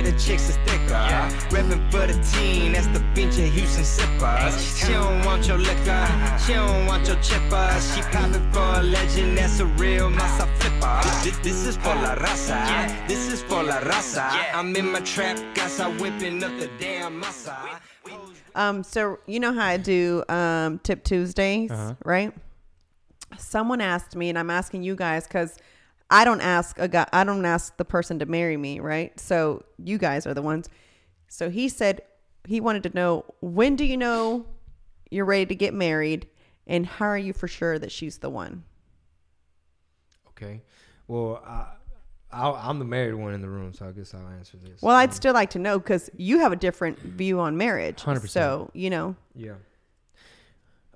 the chicks is thicker. Reppin' for the team, that's the bench of Houston Sippers. She don't want your liquor, she don't want your chipper. She poppin' for a legend, that's a real massa flipper. This is for la raza, this is for la raza. I'm in my trap, casa whipping up the damn massa. So you know how I do Tip Tuesdays, right? Someone asked me, and I'm asking you guys because I don't ask the person to marry me, right? So you guys are the ones. So he said he wanted to know, when do you know you're ready to get married, and how are you for sure that she's the one? Okay. Well, I'm the married one in the room, so I guess I'll answer this. Well, I'd still like to know because you have a different view on marriage. 100%. So, you know. Yeah.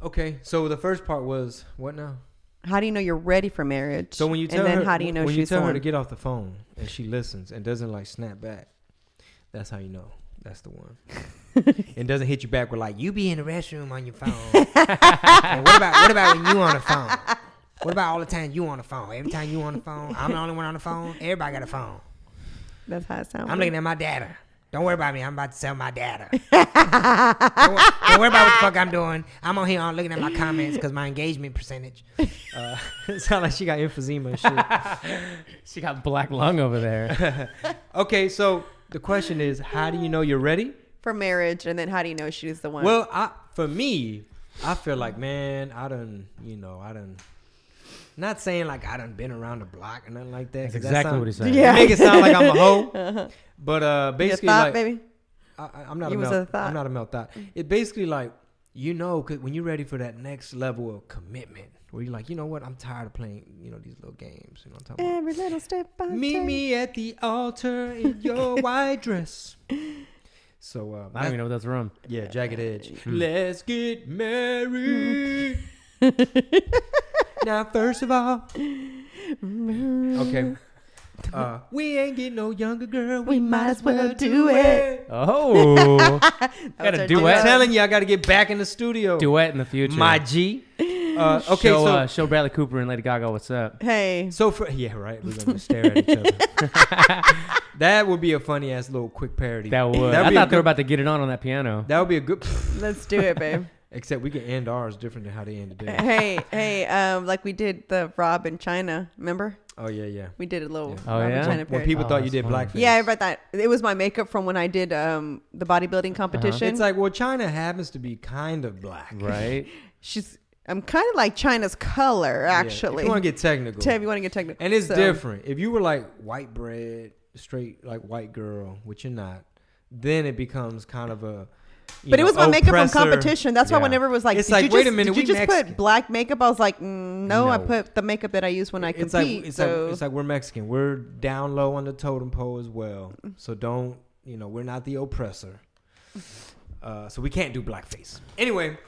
Okay. So the first part was what now? How do you know you're ready for marriage? So when you tell and then her, how do you know when she's you tell the her one? to get off the phone and she listens and doesn't like snap back, that's how you know that's the one. And doesn't hit you back with like, you be in the restroom on your phone. And what about when you on the phone? What about all the time you on the phone? Every time you on the phone, I'm the only one on the phone. Everybody got a phone. That's how it sounds. I'm looking at my data. Don't worry about me. I'm about to sell my data. Don't worry about what the fuck I'm doing. I'm on here looking at my comments because my engagement percentage. It sounds like she got emphysema and shit. She got black lung over there. Okay, so the question is, how do you know you're ready? For marriage, and then how do you know she's the one? Well, for me, I feel like, man, I done, not saying like I done been around the block or nothing like that. That's exactly what he's saying. Yeah. Make it sound like I'm a hoe. But basically, thought, like, baby? I'm not You a was melt. a thought. I'm not a melt thought. It basically like, cause when you're ready for that next level of commitment, where you're like, you know what, I'm tired of playing, these little games. You know what I'm talking about? Every little step I Meet take. me at the altar in your white dress. So I don't even know what that's from. yeah, Jagged Edge. Let's get married. Now, first of all, okay. We ain't getting no younger, girl. We might as well do it. Oh. Got a our duet. I'm telling you, I got to get back in the studio. Duet in the future. My G. Okay, Show Bradley Cooper and Lady Gaga what's up. Hey. so yeah, right. We're gonna stare at each other. That would be a funny ass little quick parody. That would. That'd I be a thought they were good- about to get it on that piano. That would be a good. Let's do it, babe. Except we can end ours different than how they ended theirs. hey, like we did the Rob in China, remember? Oh yeah. We did a little Yeah. Oh, Rob yeah? in China When parody. people thought you that's did funny. blackface. Yeah, I read that. It was my makeup from when I did the bodybuilding competition. It's like, well, China happens to be kind of black. Right? I'm kind of like China's color, Yeah, actually. if you want to get technical. If you want to get technical. And it's So, different. If you were like white bread, straight like white girl, which you're not, then it becomes kind of a. But it was my makeup from oppressor. competition. That's why Yeah. whenever it was like, It's did like, you wait just, a minute, did you we just Mexican. put black makeup? I was like, no, I No. put the makeup that I use when I compete. It's like we're Mexican. We're down low on the totem pole as well. So don't, we're not the oppressor. So we can't do blackface. Anyway,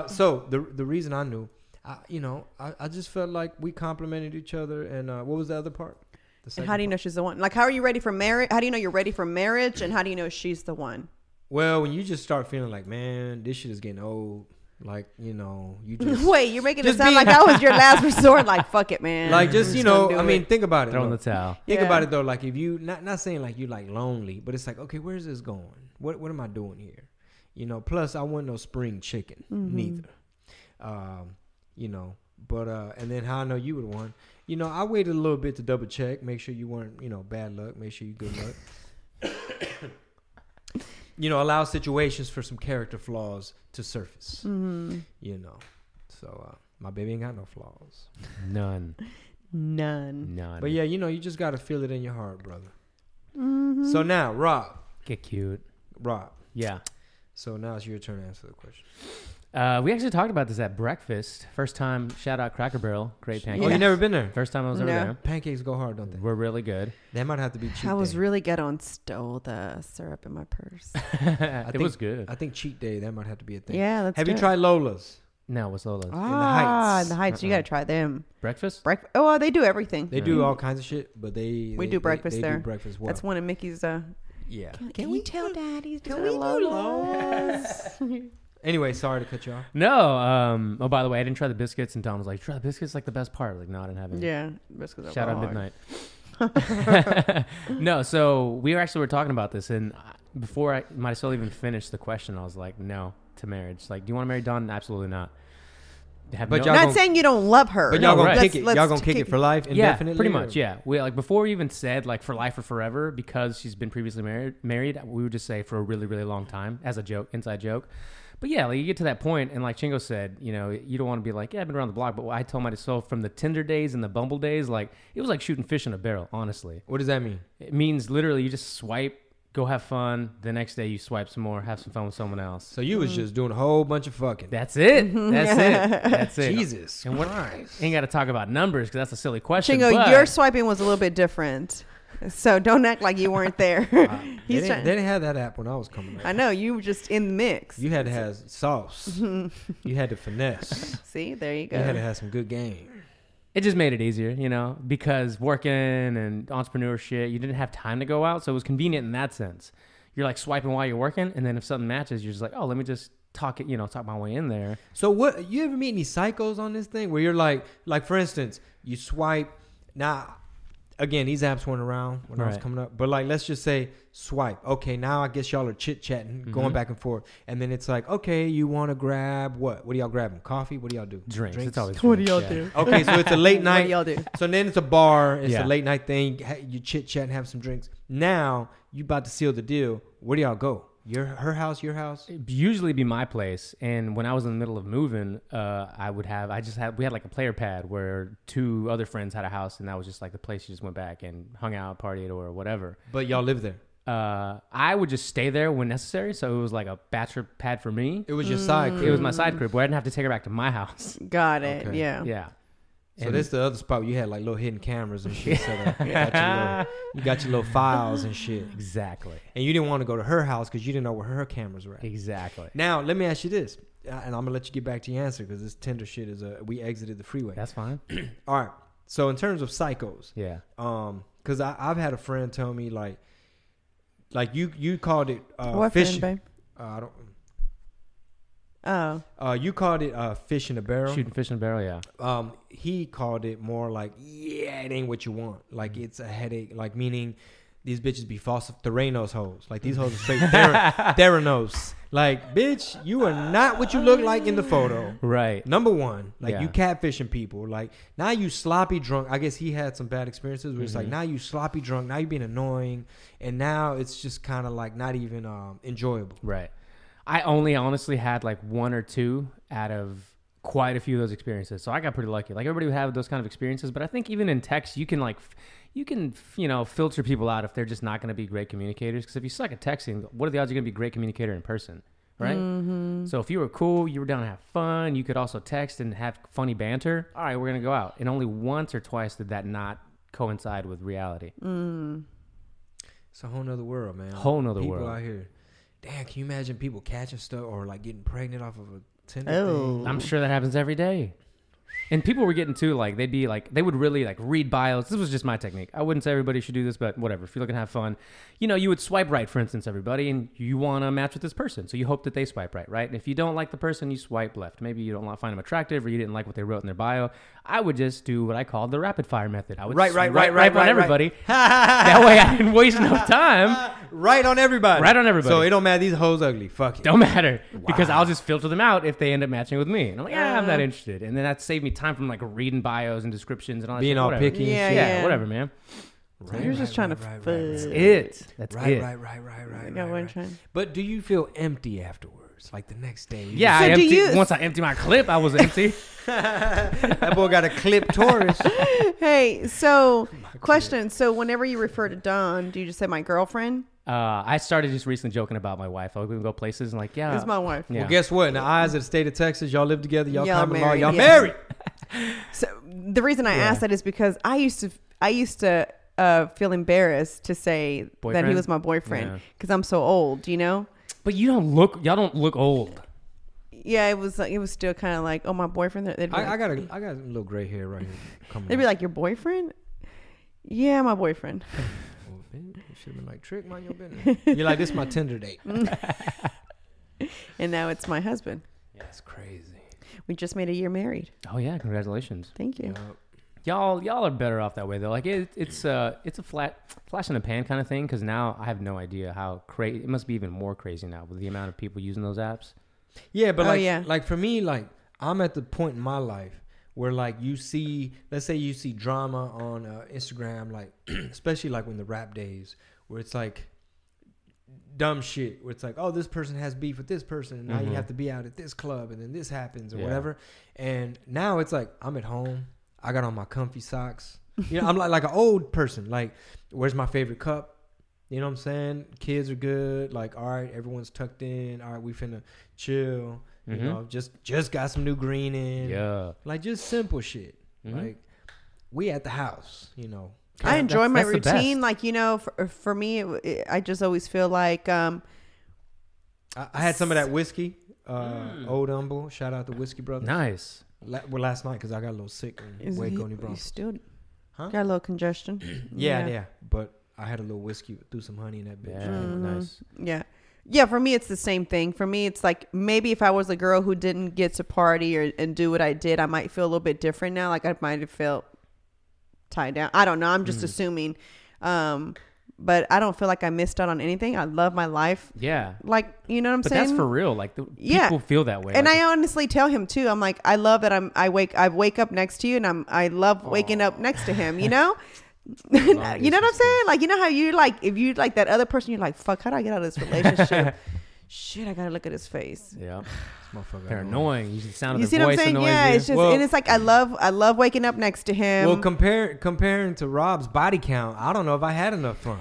so the reason I knew, I just felt like we complimented each other. And what was the other part? And how do you know she's the one? Like, how are you ready for marriage? How do you know you're ready for marriage? And how do you know she's the one? Well, when you just start feeling like, man, this shit is getting old. Like, you just. Wait, you're making it just sound being- like that was your last resort. Like, fuck it, man. Like, just, I'm gonna do I mean, it. think about it. Throw in though. the towel. Think Yeah. about it though, like if you not saying like you like lonely, but it's like, okay, where's this going? What am I doing here? Plus I wasn't no spring chicken neither. But and then how I know you would want, I waited a little bit to double check, make sure you weren't, bad luck, make sure you good luck. Allow situations for some character flaws to surface. So my baby ain't got no flaws. None. But yeah, you just got to feel it in your heart, brother. So now, Rob. Get cute. Rob. Yeah. So now it's your turn to answer the question. We actually talked about this at breakfast. First time, shout out Cracker Barrel. Great pancakes. Oh, you never been there? First time I was over No. there. Pancakes go hard, don't they? We're really good. That might have to be cheat I was day. really good on stole the syrup in my purse. It was good. I think cheat day, that might have to be a thing. Yeah, let's Have do you it. tried Lola's? No, what's Lola's? In the Heights. You got to try them. Breakfast? Oh, well, they do everything. They do all kinds of shit, but they We do breakfast they there. do breakfast well. That's one of Mickey's. Yeah. Can we tell Daddy's Can we do Lola's? Anyway, sorry to cut you off. No. Oh, by the way, I didn't try the biscuits, and Tom was like, "Try the biscuits, like the best part." I was like, no, I didn't have any. Yeah. Biscuits are Shout out hard. Midnight. No, so we were talking about this, and before I might still even finish the question, I was like, no to marriage. Like, do you want to marry Dawn? Absolutely not. But Not saying you don't love her. But y'all No, gonna right. kick it. Y'all gonna kick it for life, Yeah, indefinitely. pretty much. Yeah, we like before we even said like for life or forever because she's been previously married. We would just say for a really, really long time as a joke, inside joke. But yeah, like you get to that point, and like Chingo said, you know, you don't want to be like, yeah, I've been around the block. But I told myself from the Tinder days and the Bumble days, like it was like shooting fish in a barrel. Honestly, What does that mean? it means literally you just swipe, go have fun. The next day you swipe some more, have some fun with someone else. So you was just doing a whole bunch of fucking. That's it. That's it. That's it. Jesus And what? Christ. Ain't got to talk about numbers because that's a silly question. Chingo, but your swiping was a little bit different. So don't act like you weren't there. They He's didn't, trying. they didn't have that app when I was coming up. I know you were just in the mix. You had to have sauce. You had to finesse. See, there you go. You had to have some good game. it just made it easier, you know, because working and entrepreneurship, you didn't have time to go out. So it was convenient in that sense. You're like swiping while you're working. And then if something matches, you're just like, oh, let me just talk my way in there. So what? You ever meet any psychos on this thing where you're like for instance, you swipe. Now, again, these apps weren't around when I was Right. coming up, but like let's just say swipe. Okay, now I guess y'all are chit chatting, going back and forth, and then it's like, okay, you want to grab what? What are y'all grabbing? Coffee? What do y'all do? Drinks. It's always What do drinks, y'all yeah. do? Okay, so it's a late What night. do y'all do? So then it's a bar. It's Yeah. a late night thing. You chit chat and have some drinks. Now you about to seal the deal. Where do y'all go? Her house, your house? It'd usually be my place. And when I was in the middle of moving, we had like a player pad where two other friends had a house, and that was just like the place you just went back and hung out, partied, or whatever. But y'all live there. I would just stay there when necessary. So it was like a bachelor pad for me. It was your side crib. It was my side crib where I didn't have to take her back to my house. Got it. Okay. Yeah. Yeah. So And- this the other spot where you had like little hidden cameras and shit set up. You got your little files and shit. Exactly. And you didn't want to go to her house because you didn't know where her cameras were at. Exactly. Now, let me ask you this. And I'm going to let you get back to your answer because this Tinder shit is we exited the freeway. That's fine. All right. So in terms of psychos, Yeah. because I've had a friend tell me like you called it What fishing. friend, babe? I don't. Oh. You called it fish in a barrel. Shooting fish in a barrel, yeah. He called it more like, yeah, it ain't what you want. Like it's a headache. Like meaning these bitches be false Theranos hoes. Like these hoes are straight Theranos. Like bitch, you are not what you look like in the photo. Right. Number one, like Yeah. you catfishing people. Like now you sloppy drunk. I guess he had some bad experiences where it's like now you sloppy drunk. Now you being annoying, and now it's just kind of like not even enjoyable. Right. I only honestly had like one or two out of quite a few of those experiences. So I got pretty lucky. Like everybody would have those kind of experiences, but I think even in text, you can filter people out if they're just not going to be great communicators. Because if you suck at texting, what are the odds you're going to be a great communicator in person? Right. Mm-hmm. So if you were cool, you were down to have fun, you could also text and have funny banter. All right, we're going to go out. And only once or twice did that not coincide with reality. It's a whole nother world, man. Whole nother people world. out here. Damn, can you imagine people catching stuff or like getting pregnant off of a Tinder Oh. thing? I'm sure that happens every day. And people were getting too, like, they would really, like, read bios. This was just my technique. I wouldn't say everybody should do this, but whatever. If you're looking to have fun, you would swipe right, for instance, everybody, and you want to match with this person. So you hope that they swipe right? And if you don't like the person, you swipe left. Maybe you don't find them attractive or you didn't like what they wrote in their bio. I would just do what I called the rapid fire method. I would Right on everybody. That way I didn't waste no time. Right on everybody. Right on everybody. So it don't matter. These hoes ugly. Fuck it. Don't matter because I'll just filter them out if they end up matching with me. And I'm like, I'm not interested. And then that saved me time from like reading bios and descriptions and all that Being shit. all Whatever. picky. Yeah, and shit. yeah. Whatever, man. You're just trying to right, fudge. That's it. That's Right, it. right. I got one trying. But do you feel empty afterwards? Like the next day? Yeah, So I do emptied, you- once I emptied my clip, I was empty. That boy got a clip Taurus. Hey, so question. So whenever you refer to Dawn, do you just say my girlfriend? I started just recently joking about my wife. I would go places and like, yeah. It's my wife. Yeah. Well, guess what? In the eyes of the state of Texas, y'all live together. Y'all Y'all common law. married, Y'all yeah. married. So the reason I asked that is because I used to feel embarrassed to say that he Boyfriend? was my boyfriend Yeah. because I'm so old, But y'all don't look old. Yeah, it was still kind of like, oh, my boyfriend. They'd be, I like, got a little gray hair right here. Coming they'd be out. like, your boyfriend? Yeah, my boyfriend. Oh, man, you should have been like, Trick, mind your business. You're like, this is my Tinder date. And now it's my husband. That's crazy. We just made a year married. Oh, yeah. Congratulations. Thank you. Yup. Y'all are better off that way though. Like it's a flash in the pan kind of thing. Because now I have no idea how crazy. It must be even more crazy now with the amount of people using those apps. Yeah, but like for me, like I'm at the point in my life where like let's say you see drama on Instagram, like especially like when the rap days, where it's like dumb shit, where it's like, oh, this person has beef with this person, and now you have to be out at this club, and then this happens or whatever. And now it's like I'm at home. I got on my comfy socks. You know, I'm like an old person. Like, where's my favorite cup? You know what I'm saying? Kids are good. Like, all right, everyone's tucked in. All right, we finna chill. You know, just got some new green in. Yeah. Like, just simple shit. Like, we at the house, you know. I enjoy my routine. Like, you know, for me, I just always feel like... I had some of that whiskey. Old Humble. Shout out to Whiskey Brothers. Nice. Well, last night because I got a little sick and Waco, New You Bronx. still Huh? got a little congestion. Yeah. But I had a little whiskey, threw some honey in that bitch. Yeah, nice. Yeah, for me, it's the same thing. For me, it's like maybe if I was a girl who didn't get to party and do what I did, I might feel a little bit different now. Like I might have felt tied down. I don't know. I'm just assuming. But I don't feel like I missed out on anything. I love my life. Yeah. Like, you know what I'm saying? But that's for real. Like people feel that way. And like, I honestly tell him too. I'm like, I love that I wake up next to you, and I love waking up next to him, you know? You know what I'm saying? Like, you know how you like, if you like that other person, you're like, fuck, how do I get out of this relationship? Shit, I gotta look at his face. Yeah. Motherfucker. They're annoying. You see the sound You of the see what I'm voice saying? annoys Yeah, you. it's just, and it's like I love waking up next to him. Well, comparing to Rob's body count, I don't know if I had enough fun.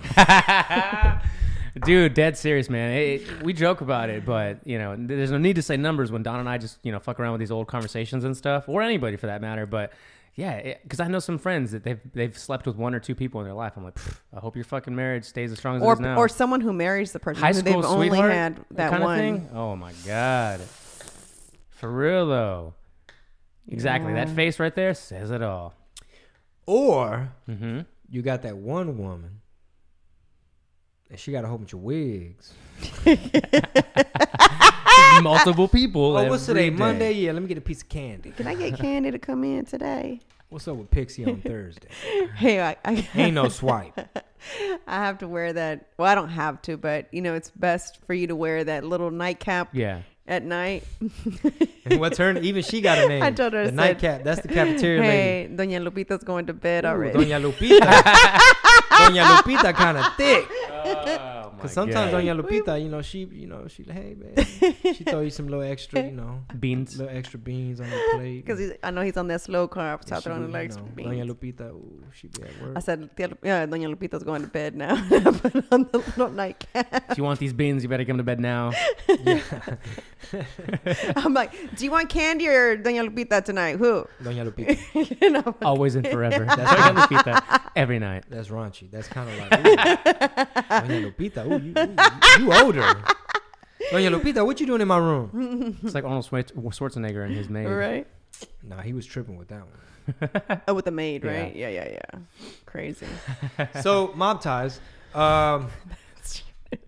Dude, dead serious, man. We joke about it, but you know, there's no need to say numbers when Don and I just fuck around with these old conversations and stuff, or anybody for that matter. But yeah, because I know some friends that they've slept with one or two people in their life. I'm like, I hope your fucking marriage stays as strong as it is now. Or someone who marries the person High who school they've only sweetheart, had that kind one of thing. Oh my god, for real though. Exactly, that face right there says it all. Or you got that one woman, and she got a whole bunch of wigs. Multiple people. Oh, what's today? day. Monday? Yeah, let me get a piece of candy. Can I get Candy to come in today? What's up with Pixie on Thursday? Hey, I Ain't no swipe. I have to wear that. Well, I don't have to, but it's best for you to wear that little nightcap at night. And what's her? Even she got a name. I told her, the nightcap. That's the cafeteria hey, lady. Doña Lupita's going to bed already. Doña Lupita. Doña Lupita kind of thick. Because sometimes Doña Lupita, she like, hey, man. She throw you some little extra, beans. Little extra beans on your plate. Because I know he's on that slow carb, so I throw in the extra beans. Doña Lupita, she be at work. I said, Doña Lupita's going to bed now. I put on the little nightcap. If you want these beans, you better come to bed now. I'm like, do you want Candy or Doña Lupita tonight? Who? Doña Lupita. Always and forever. That's Doña Lupita every night. That's raunchy. That's kind of like, Doña Lupita, you older. Doña Lupita, what you doing in my room? It's like Arnold Schwarzenegger and his maid. Right? Nah, he was tripping with that one. Oh, with the maid, right? Yeah. Crazy. So, Mob Ties.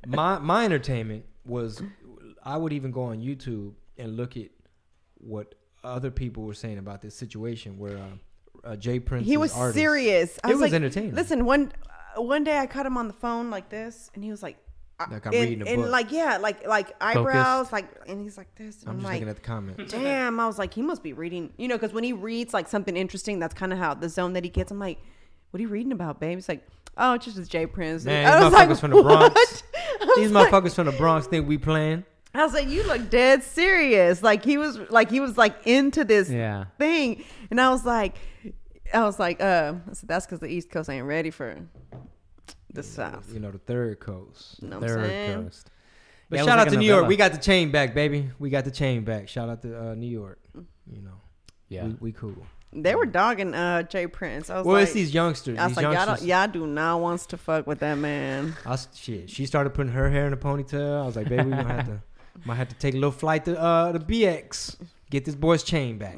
My entertainment was, I would even go on YouTube and look at what other people were saying about this situation where Jay Prince's he was artist, serious. It was like, entertaining. Listen, one day I caught him on the phone like this, and he was like, like I'm reading a book. And like eyebrows, and he's like this. And I'm just like, looking at the comment. Damn, I was like, he must be reading, because when he reads like something interesting, that's kind of how the zone that he gets. I'm like, what are you reading about, babe? He's like, oh, it's just with Jay Prince. Man, I these was motherfuckers like, from the Bronx. These like, motherfuckers from the Bronx think we playing. I was like, you look dead serious. Like he was into this thing. And I was like, I said, that's because the East Coast ain't ready for the South. The third coast. You know what I'm saying? Coast. But shout out to New York. We got the chain back, baby. We got the chain back. Shout out to New York. Yeah. We cool. They were dogging Jay Prince. I was well, like, it's these youngsters. I was like, y'all do not wants to fuck with that man. She started putting her hair in a ponytail. I was like, baby, we might have to take a little flight to the BX. Get this boy's chain back.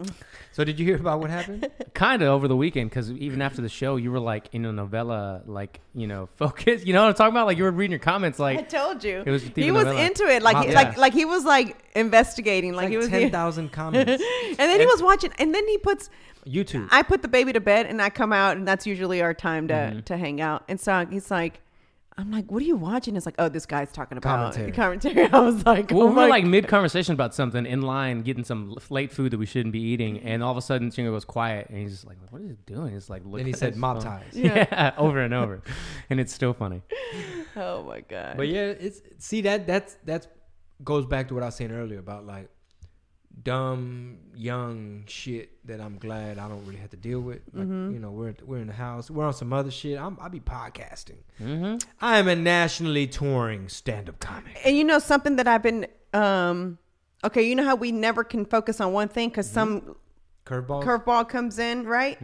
So did you hear about what happened? Kind of over the weekend, because even after the show, you were like in a novella, like, you know, focus. You know what I'm talking about? Like you were reading your comments, like I told you. It was he was novella. into it, like like he was like investigating, like he was 10,000 comments. and then he was watching, and then he puts YouTube. I put the baby to bed, and I come out, and that's usually our time to hang out. And so he's like, I'm like, what are you watching? It's like, oh, this guy's talking about commentary. I was like, well, we were like mid-conversation about something in line, getting some late food that we shouldn't be eating, and all of a sudden Chingo goes quiet, and he's just like, what is he doing? He's like, look. Then he at said his mob phone. ties. Yeah, over and over, and it's still funny. Oh my god. But yeah, that's goes back to what I was saying earlier about like dumb young shit that I'm glad I don't really have to deal with. Like, you know, we're in the house, we're on some other shit. I'll be podcasting. I am a nationally touring stand-up comic. And you know something that I've been okay, you know how we never can focus on one thing because some curveball comes in, right?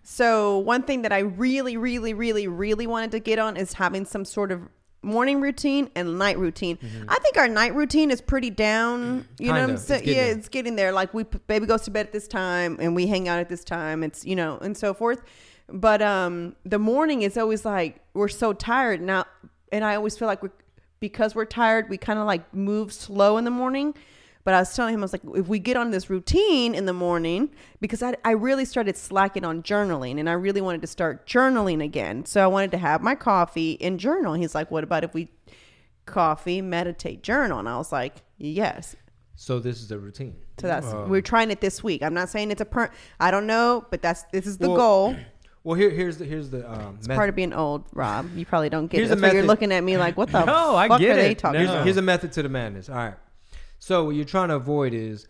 So one thing that I really wanted to get on is having some sort of morning routine and night routine. I think our night routine is pretty down. You know what I'm saying? Yeah, it's getting there. Like baby goes to bed at this time and we hang out at this time. It's, you know, and so forth. But the morning is always like we're so tired now, and I always feel like because we're tired, we kind of like move slow in the morning. But I was telling him, I was like, if we get on this routine in the morning, because I really started slacking on journaling, and I really wanted to start journaling again. So I wanted to have my coffee and journal. He's like, what about if we coffee, meditate, journal? And I was like, yes. So this is the routine. So that's we're trying it this week. I'm not saying it's I don't know, but this is the goal. Well, here's the it's part of being old, Rob. You probably don't get Here's it. That's why you're looking at me like, what the I fuck get are they it. talking about? Here's a method to the madness. All right. So what you're trying to avoid is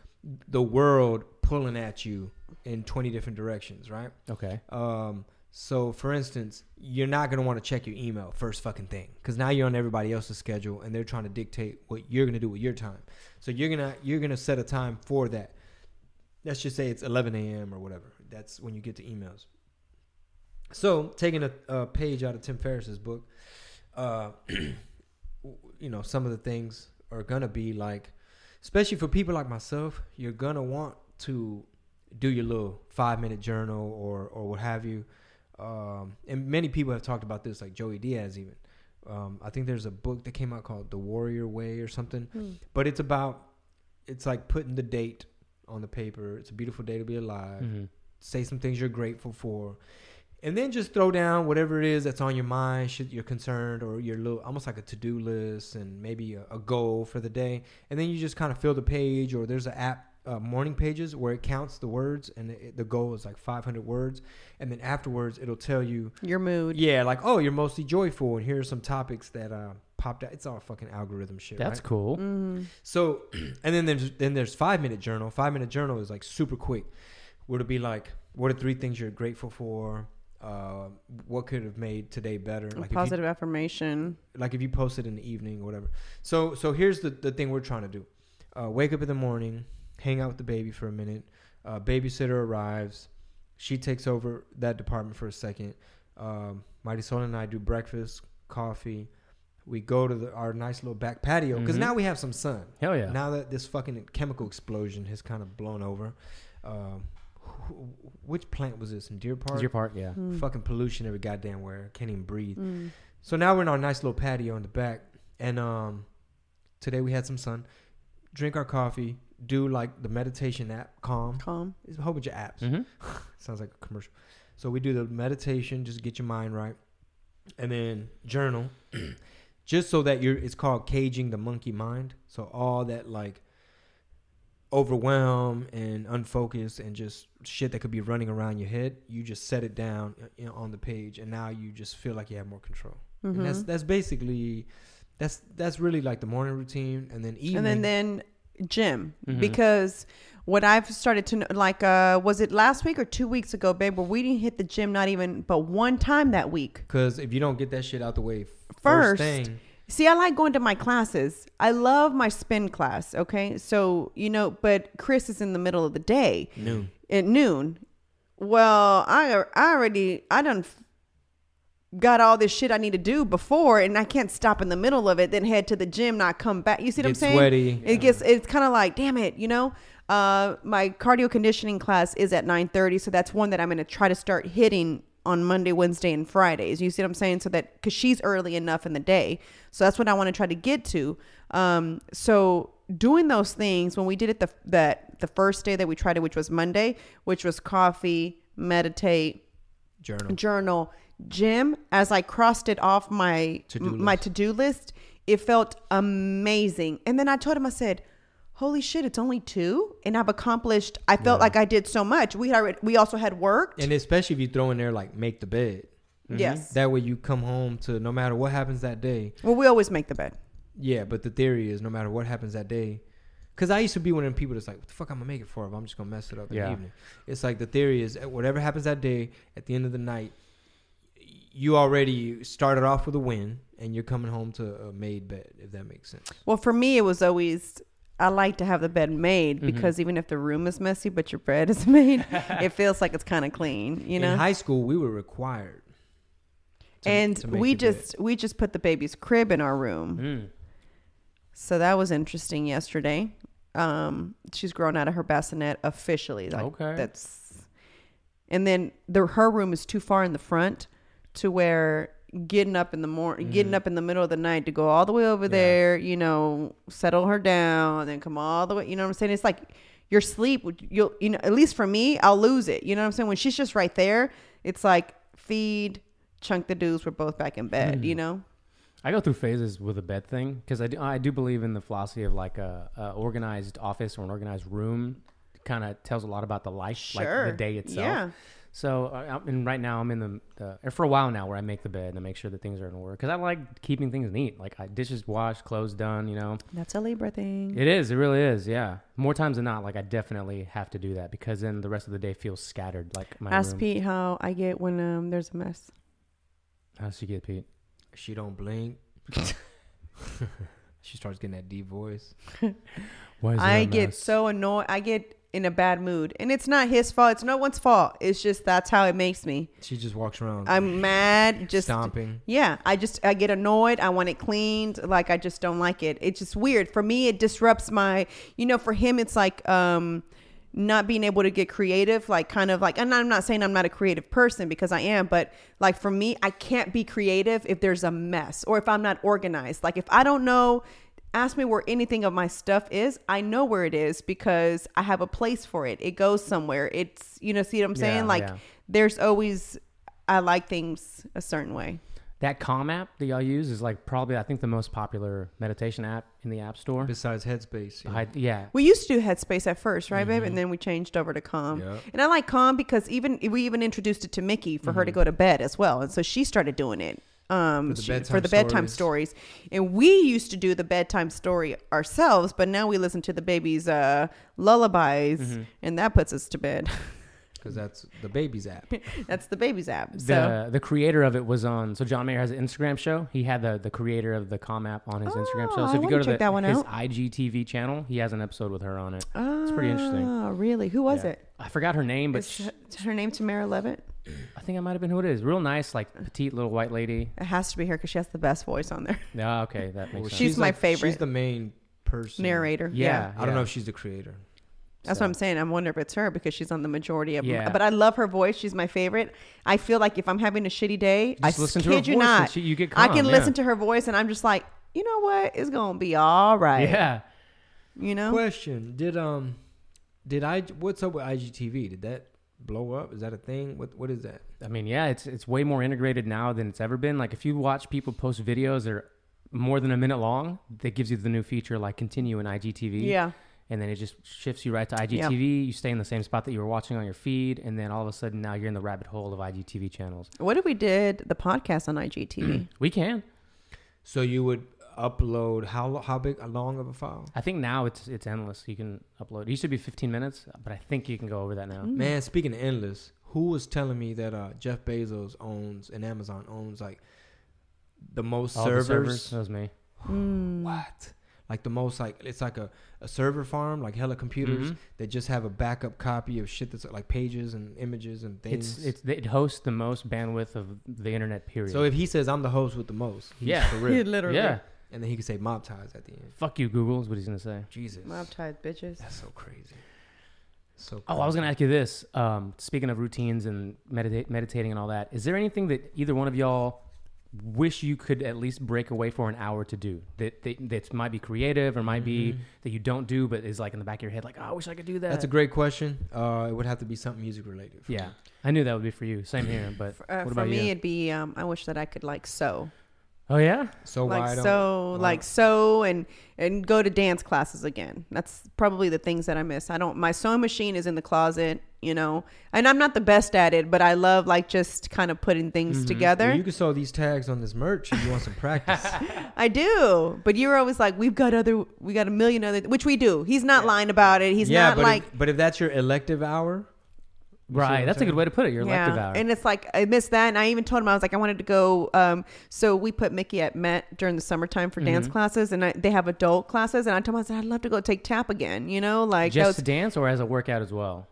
the world pulling at you in 20 different directions, right? Okay. So for instance, you're not going to want to check your email first fucking thing, because now you're on everybody else's schedule and they're trying to dictate what you're going to do with your time. So you're going to set a time for that. Let's just say it's 11 a.m. or whatever. That's when you get to emails. So taking a page out of Tim Ferriss's book, you know, some of the things are going to be like, especially for people like myself, you're going to want to do your little 5-minute journal or what have you. And many people have talked about this, like Joey Diaz even. I think there's a book that came out called The Warrior Way or something. But it's like putting the date on the paper. It's a beautiful day to be alive. Say some things you're grateful for. And then just throw down whatever it is that's on your mind, shit you're concerned, or your little, almost like a to-do list and maybe a goal for the day. And then you just kind of fill the page, or there's an app, morning pages, where it counts the words, and the goal is like 500 words. And then afterwards, it'll tell you your mood. Yeah, like, oh, you're mostly joyful, and here are some topics that popped out. It's all fucking algorithm shit. That's right? cool. So, and then there's 5-minute journal. 5-minute journal is like super quick. Would it be like, what are 3 things you're grateful for? What could have made today better? Like positive affirmation. Like if you post it in the evening or whatever. So here's the thing we're trying to do. Wake up in the morning, hang out with the baby for a minute. Babysitter arrives. She takes over that department for a second. Mighty Sol and I do breakfast, coffee. We go to our nice little back patio because now we have some sun. Hell yeah. Now that this fucking chemical explosion has kind of blown over. Which plant was this in Deer Park? Deer Park, yeah. Fucking pollution every goddamn where. Can't even breathe. So now we're in our nice little patio in the back, and today we had some sun. Drink our coffee. Do like the meditation app, Calm. It's a whole bunch of apps. Sounds like a commercial. So we do the meditation, just get your mind right, and then journal, just so that it's called caging the monkey mind. So all that like overwhelm and unfocused and just shit that could be running around your head, you just set it down, you know, on the page, and now you just feel like you have more control. And that's basically that's really like the morning routine, and then evening, and then gym, because what I've started to know, like was it last week or 2 weeks ago, babe, where we didn't hit the gym not even but one time that week. Because if you don't get that shit out the way first thing. See, I like going to my classes. I love my spin class. Okay. So, you know, but Chris is in the middle of the day. At noon. Well, I done got all this shit I need to do before, and I can't stop in the middle of it, then head to the gym, not come back. You see what I'm saying? Sweaty. It's kind of like, damn it, you know? My cardio conditioning class is at 9:30, so that's one that I'm going to try to start hitting on Monday, Wednesday, and Fridays. You see what I'm saying? So that because she's early enough in the day, so that's what I want to try to get to. So doing those things when we did it the first day that we tried it, which was Monday, which was coffee, meditate, journal, gym. As I crossed it off my to-do list, it felt amazing. And then I told him, I said, holy shit, it's only 2 and I've accomplished. I felt like I did so much. We also had worked. And especially if you throw in there like make the bed. Mm-hmm. Yes. That way you come home to no matter what happens that day. Well, we always make the bed. Yeah, but the theory is no matter what happens that day. Because I used to be one of them people that's like, what the fuck I'm going to make it for if I'm just going to mess it up in the evening. It's like the theory is whatever happens that day, at the end of the night, you already started off with a win and you're coming home to a made bed, if that makes sense. Well, for me, it was always... I like to have the bed made because even if the room is messy, but your bed is made, it feels like it's kind of clean, you know? In high school, we were required. And we just put the baby's crib in our room. So that was interesting yesterday. She's grown out of her bassinet officially. Like, okay. And then her room is too far in the front to where getting up in the middle of the night to go all the way over there, you know, settle her down and then come all the way, you know what I'm saying? It's like your sleep, at least for me, I'll lose it. You know what I'm saying? When she's just right there, it's like feed, chunk the dudes, we're both back in bed, you know? I go through phases with the bed thing because I do believe in the philosophy of like a organized office or an organized room. Kind of tells a lot about the life, like the day itself. Yeah. So, and right now I'm in for a while now where I make the bed and I make sure that things are in order because I like keeping things neat. Like dishes washed, clothes done, you know. That's a Libra thing. It is. It really is. Yeah. More times than not, like I definitely have to do that because then the rest of the day feels scattered. Like my Ask room. Pete how I get when there's a mess. How does she get, Pete? She don't blink. She starts getting that deep voice. Why is I get so annoyed. I get in a bad mood and it's not his fault. It's no one's fault. It's just that's how it makes me. She just walks around. I'm mad. Just stomping. Yeah. I get annoyed. I want it cleaned. Like I just don't like it. It's just weird. For me, it disrupts my, for him, it's like not being able to get creative, like kind of like, and I'm not saying I'm not a creative person because I am, but like for me, I can't be creative if there's a mess or if I'm not organized. Like if I don't know, ask me where anything of my stuff is. I know where it is because I have a place for it. It goes somewhere. It's, see what I'm saying? There's always, I like things a certain way. That Calm app that y'all use is like probably, I think, the most popular meditation app in the App Store. Besides Headspace. Yeah. We used to do Headspace at first, right, babe? And then we changed over to Calm. Yep. And I like Calm because we even introduced it to Mickey for her to go to bed as well. And so she started doing it. For the bedtime stories. And we used to do the bedtime story ourselves, but now we listen to the baby's lullabies and that puts us to bed. Because that's the baby's app. That's the baby's app. So the creator of it was on. So John Mayer has an Instagram show. He had the creator of the Calm app on his Instagram show. So if you go to his IGTV channel, he has an episode with her on it. It's pretty interesting. Oh, really? Who was it? I forgot her name, but is her name Tamara Levitt? I think it might have been who it is. Real nice, like petite little white lady. It has to be her because she has the best voice on there. Yeah, okay, that makes sense. She's my favorite. She's the main person. Narrator. Yeah. I don't know if she's the creator. That's what I'm saying. I wonder if it's her because she's on the majority of them. But I love her voice. She's my favorite. I feel like if I'm having a shitty day, I kid you not, you get calm, I can listen to her voice and I'm just like, you know what? It's going to be all right. Yeah. Question. What's up with IGTV? Did that blow up? Is that a thing? What is that? I mean, yeah, it's way more integrated now than it's ever been. Like if you watch people post videos that are more than a minute long, that gives you the new feature like continue in IGTV. Yeah. And then it just shifts you right to IGTV. You stay in the same spot that you were watching on your feed. And then all of a sudden now you're in the rabbit hole of IGTV channels. What if we did the podcast on IGTV? We can. So you would upload how long of a file? I think now it's endless. You can upload. It used to be 15 minutes, but I think you can go over that now. Man, speaking of endless, who was telling me that Jeff Bezos owns and Amazon owns like the most servers? That was me. What? Like the most, like it's like a server farm, like hella computers that just have a backup copy of shit that's like pages and images and things. It hosts the most bandwidth of the internet, period. So if he says I'm the host with the most, he's for real. Literally. Yeah. And then he can say mob ties at the end. Fuck you, Google, is what he's going to say. Jesus. Mob ties, bitches. That's so crazy. So Oh, I was gonna ask you this. Speaking of routines and meditating and all that, is there anything that either one of y'all wish you could at least break away for an hour to do that might be creative or might be that you don't do but is like in the back of your head, like, oh, I wish I could do that? That's a great question. It would have to be something music related. Yeah, me. I knew that would be for you. Same here. But what about for me, you? it'd be I wish that I could like sew. Oh yeah, So Like sew and go to dance classes again. That's probably the things that I miss. My sewing machine is in the closet, you know, and I'm not the best at it, but I love like just kind of putting things together. Well, you can sew these tags on this merch if you want some practice. I do, but you're always like, we got a million other, which we do. He's not lying about it. He's not like, but if that's your elective hour. right. That's a good way to put it. Your elective hour. And it's like, I missed that. And I even told him, I was like, I wanted to go. So we put Mickey at Met during the summertime for dance classes, and they have adult classes. And I told him, I said, I'd love to go take tap again, you know, like just to dance or as a workout as well?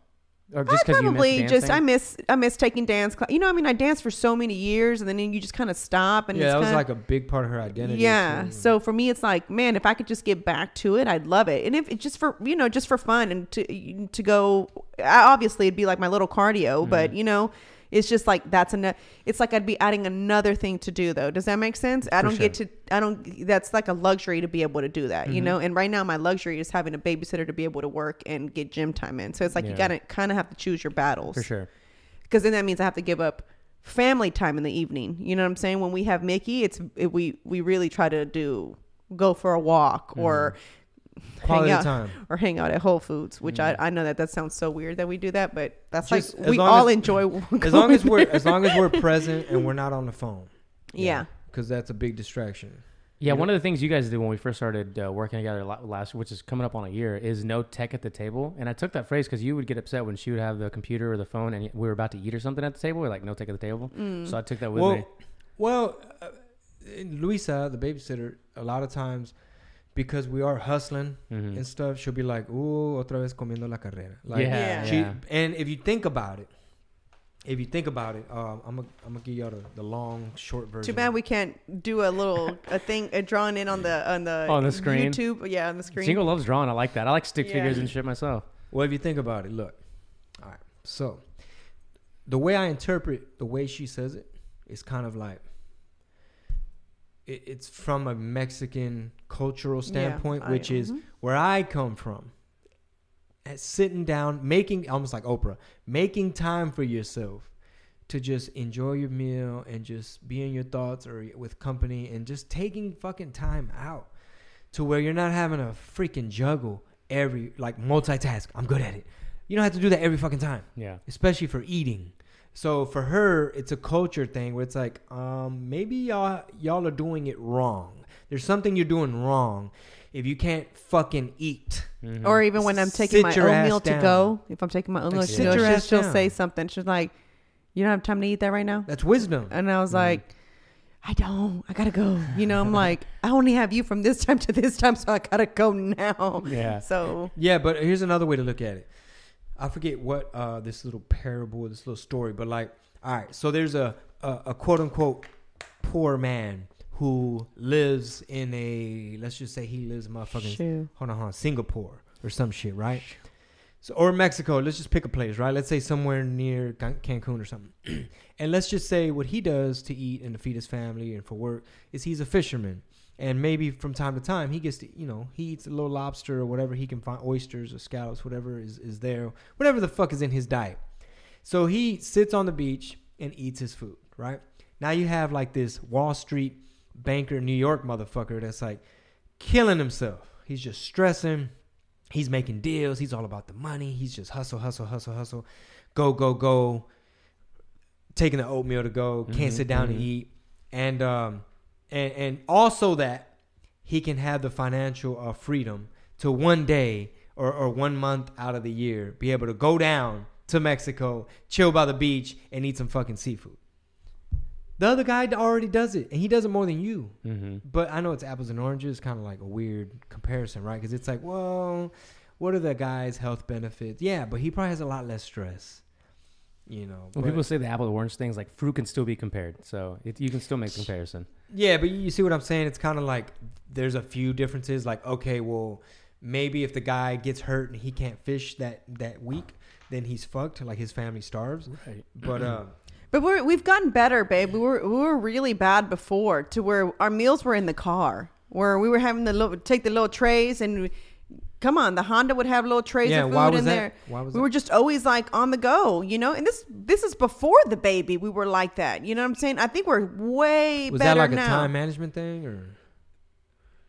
Or just because you miss dancing? I miss taking dance class. You know, I mean, I danced for so many years, and then you just kind of stop. And Yeah, it's that was kinda, like a big part of her identity. yeah. too. So for me, it's like, man, if I could just get back to it, I'd love it. And if it's just for, you know, just for fun and to go, obviously it'd be like my little cardio, but you know, it's just like, it's like I'd be adding another thing to do though. Does that make sense? That's like a luxury to be able to do that, you know? And right now my luxury is having a babysitter to be able to work and get gym time in. So it's like, you gotta kind of have to choose your battles. For sure. Because then that means I have to give up family time in the evening. You know what I'm saying? When we have Mickey, we really try to go for a walk or Quality hang out time. or hang out at Whole Foods, which I know that sounds so weird that we do that, but that's Just like as we long all as- enjoy As long as we're present and we're not on the phone. Yeah. Because that's a big distraction. Yeah, one of the things you guys did when we first started working together last, which is coming up on a year, is no tech at the table. And I took that phrase because you would get upset when she would have the computer or the phone and we were about to eat or something at the table. We're like, no tech at the table. So I took that with me. Well, Luisa, the babysitter, a lot of times, because we are hustling and stuff, she'll be like, "Ooh, otra vez comiendo la carrera." Like, Yeah. And if you think about it, I'm gonna give y'all the long, short version. Too bad we can't do a thing drawn in on the screen. YouTube. Yeah, on the screen. Chingo loves drawing. I like that. I like stick figures and shit myself. Well, if you think about it, look. All right. So, the way I interpret the way she says it is kind of like it's from a Mexican cultural standpoint, which is where I come from. Sitting down, making almost like Oprah, making time for yourself to just enjoy your meal and just be in your thoughts or with company and just taking fucking time out to where you're not having a freaking juggle multitask. I'm good at it. You don't have to do that every fucking time. Yeah. Especially for eating. So for her, it's a culture thing where it's like, maybe y'all are doing it wrong. There's something you're doing wrong if you can't fucking eat. Or even when I'm taking my oatmeal to go, if I'm taking my oatmeal to go, she'll say something. She's like, "You don't have time to eat that right now?" That's wisdom. And I was like, I gotta go. You know, I'm like, I only have you from this time to this time, so I gotta go now. Yeah. So yeah, but here's another way to look at it. I forget what this little parable, this little story, but like, all right, so there's a quote unquote poor man who lives in let's just say he lives in motherfucking Singapore or some shit, right? So or Mexico, let's just pick a place, right? Let's say somewhere near Cancun or something. And let's just say what he does to eat and to feed his family and for work is he's a fisherman. And maybe from time to time he gets to, he eats a little lobster or whatever he can find, oysters or scallops, whatever is there, whatever the fuck is in his diet. So he sits on the beach and eats his food, right? Now you have like this Wall Street banker, New York motherfucker that's like killing himself. He's just stressing. He's making deals. He's all about the money. He's just hustle. Go. Taking the oatmeal to go. Can't sit down and eat. And also that he can have the financial freedom to one day or 1 month out of the year be able to go down to Mexico, chill by the beach, and eat some fucking seafood. The other guy already does it, and he does it more than you. But I know it's apples and oranges, kind of like a weird comparison, right? Because it's like, well, what are the guy's health benefits? Yeah, but he probably has a lot less stress. When people say the apple and orange things, like fruit can still be compared, so you can still make the comparison. Yeah, but you see what I'm saying? It's kind of like there's a few differences. Like, okay, well, maybe if the guy gets hurt and he can't fish that week, then he's fucked. Like his family starves. Right. But we've gotten better, babe. We were really bad before, to where our meals were in the car, where we were having to take the little trays and. Come on, the Honda would have little trays of food in there. Why was we were just always like on the go, you know. And this is before the baby. We were like that, you know what I'm saying? I think we're way was better that like now. a time management thing, or?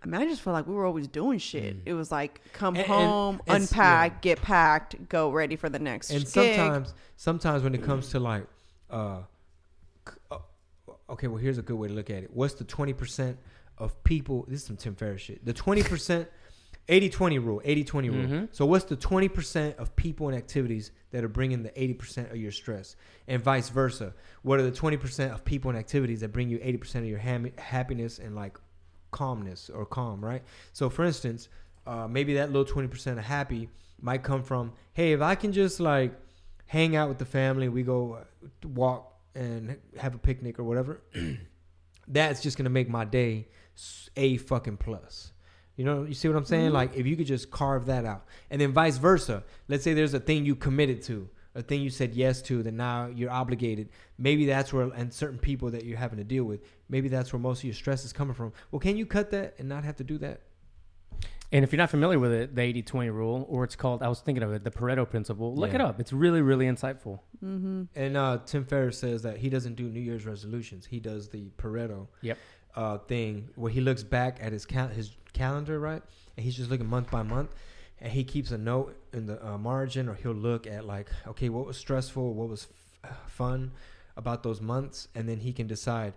I mean, I just feel like we were always doing shit. It was like come And- home, and unpack, get packed, go ready for the next And gig. sometimes when it comes to like, okay, well here's a good way to look at it. What's the 20% of people? This is some Tim Ferriss shit. The 20%. 80-20 rule. 80-20 rule. Mm-hmm. So what's the 20% of people and activities that are bringing the 80% of your stress, and vice versa? What are the 20% of people and activities that bring you 80% of your happiness and like calmness or calm, right? So for instance, maybe that little 20% of happy might come from, hey, if I can just like hang out with the family, we go walk and have a picnic or whatever, that's just gonna make my day a fucking plus. You know, you see what I'm saying? Like, if you could just carve that out. And then vice versa. Let's say there's a thing you committed to, a thing you said yes to, that now you're obligated. Maybe that's where, and certain people that you're having to deal with, maybe that's where most of your stress is coming from. Well, can you cut that and not have to do that? And if you're not familiar with it, the 80-20 rule, or it's called, I was thinking of it, the Pareto principle, look it up. It's really, really insightful. Mm-hmm. And Tim Ferriss says that he doesn't do New Year's resolutions. He does the Pareto thing where he looks back at his calendar, right? And he's just looking month by month, and he keeps a note in the margin, or he'll look at like, okay, what was stressful, what was fun about those months, and then he can decide,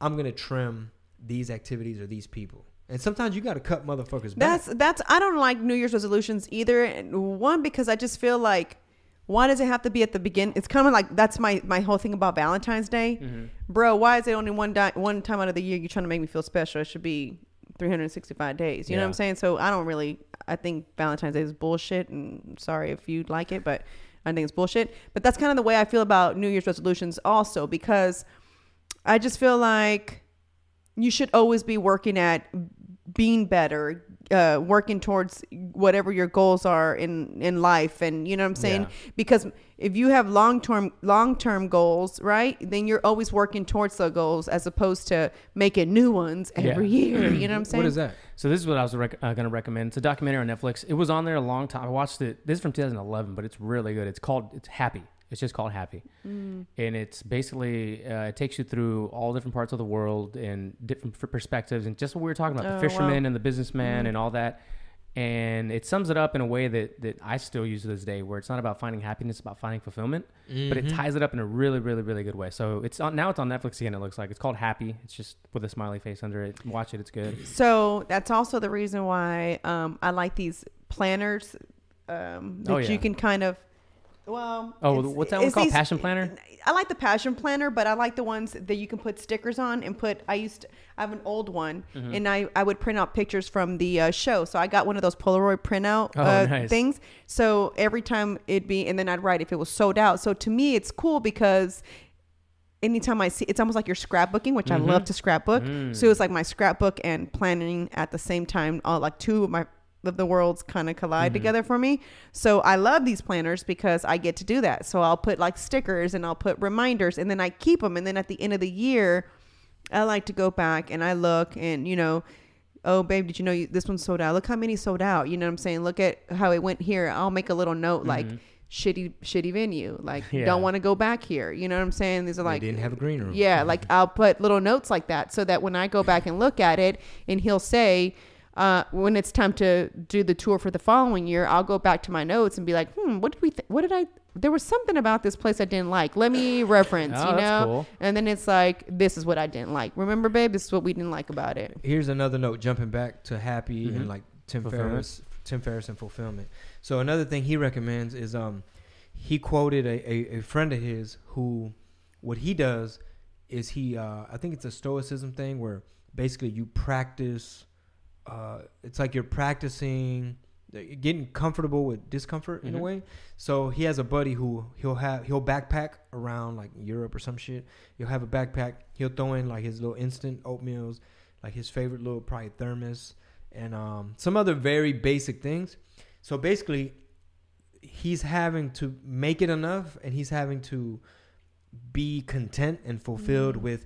I'm gonna trim these activities or these people. And sometimes you got to cut motherfuckers back. That's I don't like New Year's resolutions either. One, because I just feel like, why does it have to be at the beginning? It's kind of like, that's my whole thing about Valentine's Day. Mm-hmm. Bro, why is it only one time out of the year you're trying to make me feel special? It should be 365 days. You know what I'm saying? So I think Valentine's Day is bullshit, and sorry if you like it, but I think it's bullshit. But that's kind of the way I feel about New Year's resolutions also, because I just feel like you should always be working at being better, working towards whatever your goals are in life. And you know what I'm saying? Yeah. Because if you have long-term goals, right, then you're always working towards the goals, as opposed to making new ones every year. You know what I'm saying? What is that? So this is what I was going to recommend. It's a documentary on Netflix. It was on there a long time. I watched it. This is from 2011, but it's really good. It's Happy. It's just called Happy. And it's basically, it takes you through all different parts of the world and different perspectives, and just what we were talking about, the fisherman and the businessman and all that. And it sums it up in a way that I still use to this day, where it's not about finding happiness, it's about finding fulfillment, but it ties it up in a really, really, really good way. So it's on Netflix again. It looks like it's called Happy. It's just with a smiley face under it. Watch it. It's good. So that's also the reason why I like these planners that you can kind of, what's that one called? Passion Planner? I like the Passion Planner, but I like the ones that you can put stickers on and I have an old one, and I would print out pictures from the show. So I got one of those Polaroid printout nice. things. So every time and then I'd write if it was sold out. So to me, it's cool because anytime I see, it's almost like you're scrapbooking, which I love to scrapbook. So it's like my scrapbook and planning at the same time, like two of the worlds kind of collide together for me. So I love these planners because I get to do that. So I'll put like stickers and I'll put reminders, and then I keep them. And then at the end of the year, I like to go back and I look and, oh, babe, did you know this one sold out? Look how many sold out. You know what I'm saying? Look at how it went here. I'll make a little note like shitty venue. Like, don't want to go back here. You know what I'm saying? These are like, they didn't have a green room. Yeah. Like I'll put little notes like that so that when I go back and look at it and he'll say, when it's time to do the tour for the following year, I'll go back to my notes and be like, there was something about this place I didn't like. Let me reference, that's cool. And then it's like, this is what I didn't like. Remember, babe, this is what we didn't like about it. Here's another note, jumping back to Happy and like Tim Ferriss and fulfillment. So another thing he recommends is, he quoted a friend of his who, what he does is I think it's a stoicism thing where basically you practice, it's like you're practicing getting comfortable with discomfort in a way. So he has a buddy who he'll backpack around like Europe or some shit. He'll have a backpack. He'll throw in like his little instant oatmeals, like his favorite little probably thermos, and some other very basic things. So basically, he's having to make it enough, and he's having to be content and fulfilled with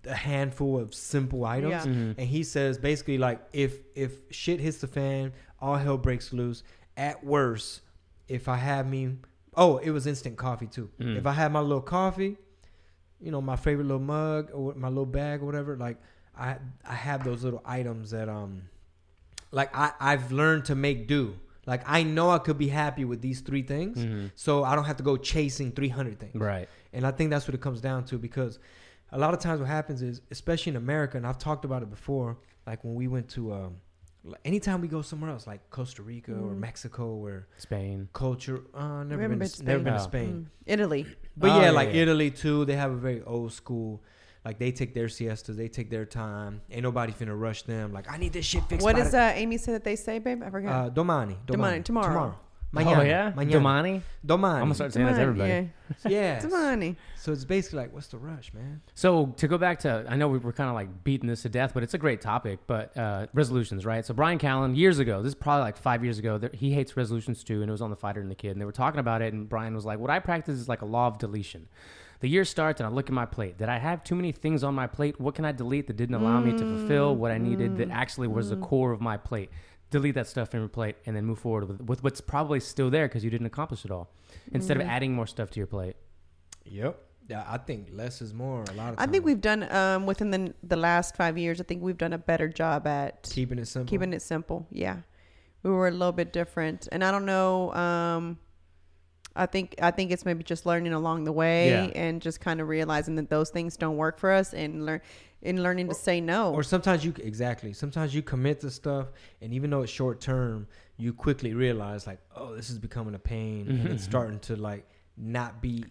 a handful of simple items. Yeah. And he says basically, like, if shit hits the fan, all hell breaks loose. At worst, if I have me, it was instant coffee too. If I had my little coffee, you know, my favorite little mug or my little bag or whatever, like I have those little items that like I've learned to make do. Like, I know I could be happy with these 3 things, so I don't have to go chasing 300 things. Right. And I think that's what it comes down to, because a lot of times what happens is, especially in America, and I've talked about it before, like when we went to, anytime we go somewhere else, like Costa Rica or Mexico, where Spain culture, never been to Spain. Italy. But Italy too, they have a very old school. Like, they take their siestas, they take their time. Ain't nobody finna rush them. Like, I need this shit fixed. What does Amy say that they say, babe? I forgot. Domani. Tomorrow. Mañana. Oh, yeah? Mañana. Domani. I'm going to start saying that to everybody. Yeah. Yes. Domani. So it's basically like, what's the rush, man? So to go back to, I know we were kind of like beating this to death, but it's a great topic. But resolutions, right? So Brian Callen, years ago, this is probably like 5 years ago, he hates resolutions too, and it was on The Fighter and the Kid, and they were talking about it, and Brian was like, what I practice is like a law of deletion. The year starts and I look at my plate. Did I have too many things on my plate? What can I delete that didn't allow me to fulfill what I needed that actually was the core of my plate? Delete that stuff from your plate and then move forward with what's probably still there because you didn't accomplish it all. Instead of adding more stuff to your plate. Yep. Yeah, I think less is more a lot of times. I think we've done, within the last 5 years, I think we've done a better job at keeping it simple. Yeah. We were a little bit different. And I don't know, I think it's maybe just learning along the way and just kind of realizing that those things don't work for us and learning to say no. Or sometimes sometimes you commit to stuff, and even though it's short term, you quickly realize like, oh, this is becoming a pain, and it's starting to like not be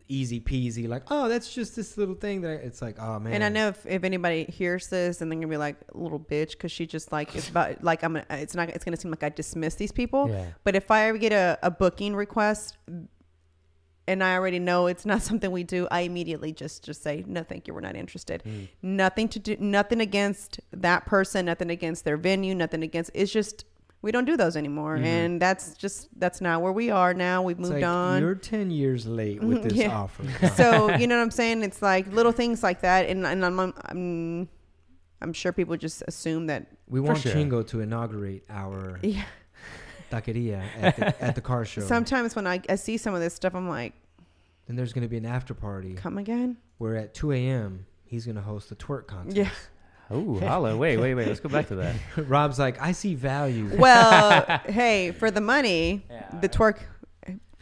easy peasy. Like, oh, that's just this little thing that it's like, oh man. And I know if anybody hears this and they're gonna be like, a little bitch, because she just like it's about like it's gonna seem like I dismiss these people. Yeah. But if I ever get a booking request and I already know it's not something we do, I immediately just say, no, thank you, we're not interested. Nothing against that person, nothing against their venue, nothing against. It's just we don't do those anymore, and that's not where we are now. We've moved on. You're 10 years late with this offer. So you know what I'm saying? It's like little things like that, and I'm sure people just assume that we want Chingo to inaugurate our taqueria at the car show. Sometimes when I see some of this stuff, I'm like, then there's going to be an after party. Come again? Where at 2 a.m. he's going to host a twerk contest. Yeah. Oh, holla. Wait. Let's go back to that. Rob's like, I see value. Well, hey, for the money, the twerk,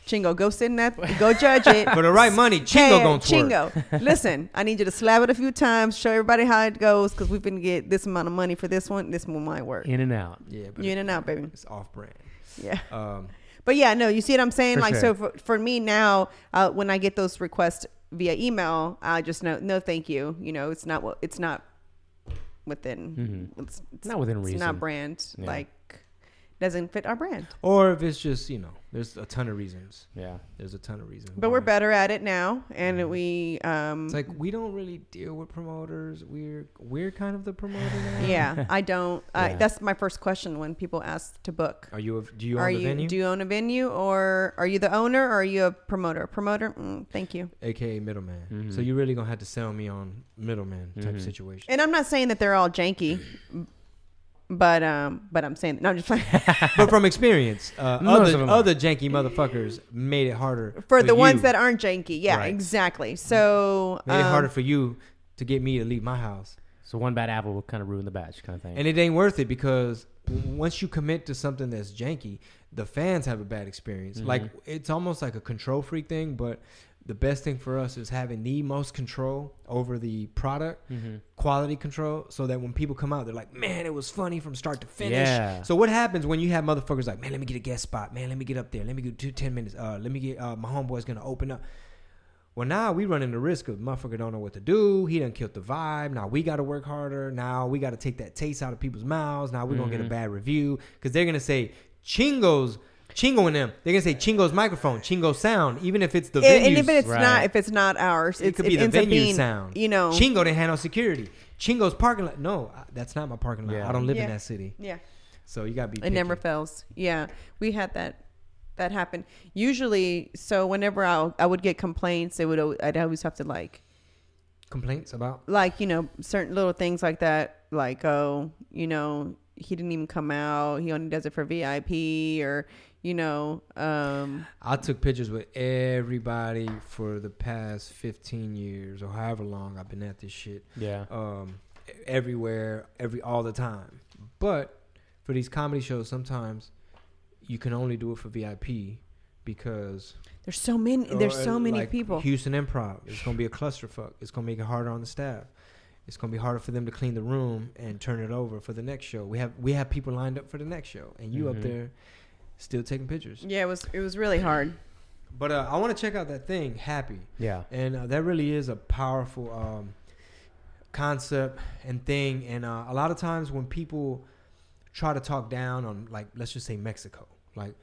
Chingo, go sit in that, go judge it. For the right money, Chingo gonna twerk. Chingo, listen, I need you to slap it a few times, show everybody how it goes, because we've been get this amount of money for this one. This one might work. In and out. Yeah, but you're in and out, baby. It's off brand. Yeah. But yeah, no, you see what I'm saying? Like, so for me now, when I get those requests via email, I just know, no, thank you. You know, it's not within, it's not within reason. It's not brand. Yeah. Like, doesn't fit our brand. Or if it's just, there's a ton of reasons. Yeah. There's a ton of reasons. But we're better at it now. And we, it's like, we don't really deal with promoters. We're kind of the promoter now. Yeah, I don't. That's my first question when people ask to book. Do you own the venue? Do you own a venue, or are you the owner, or are you a promoter? Promoter? Thank you. AKA middleman. So you're really going to have to sell me on middleman type situation. And I'm not saying that they're all janky. But I'm saying, no, I'm just playing. But from experience, other janky motherfuckers made it harder for the ones that aren't janky. Yeah, right. Exactly. So made it harder for you to get me to leave my house. So one bad apple will kind of ruin the batch, kind of thing. And it ain't worth it, because once you commit to something that's janky, the fans have a bad experience. Like, it's almost like a control freak thing, but the best thing for us is having the most control over the product, quality control, so that when people come out, they're like, man, it was funny from start to finish. Yeah. So what happens when you have motherfuckers like, man, let me get a guest spot. Man, let me get up there. Let me do 10 minutes. Let me get, my homeboy's going to open up. Well, now we running the risk of motherfucker don't know what to do. He done killed the vibe. Now we got to work harder. Now we got to take that taste out of people's mouths. Now we're going to get a bad review, because they're going to say, Chingo's Chingo and them. They're gonna say Chingo's microphone, Chingo sound, even if it's the venue. And even Right. if it's not ours, It could be the ends up venue being, sound. You know, Chingo didn't handle security. Chingo's parking lot. No, that's not my parking lot. Yeah. I don't live in Yeah. that city. yeah, So you gotta be. it picky. never fails. Yeah, we had that happen. Usually, so whenever I would get complaints, I'd always have to complaints about. you know, certain little things like that, like, oh, you know, he didn't even come out, he only does it for VIP, or, you know, I took pictures with everybody for the past 15 years or however long I've been at this shit. Yeah. Everywhere, all the time. But for these comedy shows, sometimes you can only do it for VIP because there's so many like people. Houston Improv, it's gonna be a clusterfuck. It's gonna make it harder on the staff. It's gonna be harder for them to clean the room and turn it over for the next show. We have people lined up for the next show, and you up there still taking pictures. Yeah, it was really hard. But I want to check out that thing, Happy. Yeah. And that really is a powerful concept and thing. And a lot of times when people try to talk down on, like, let's just say Mexico, like,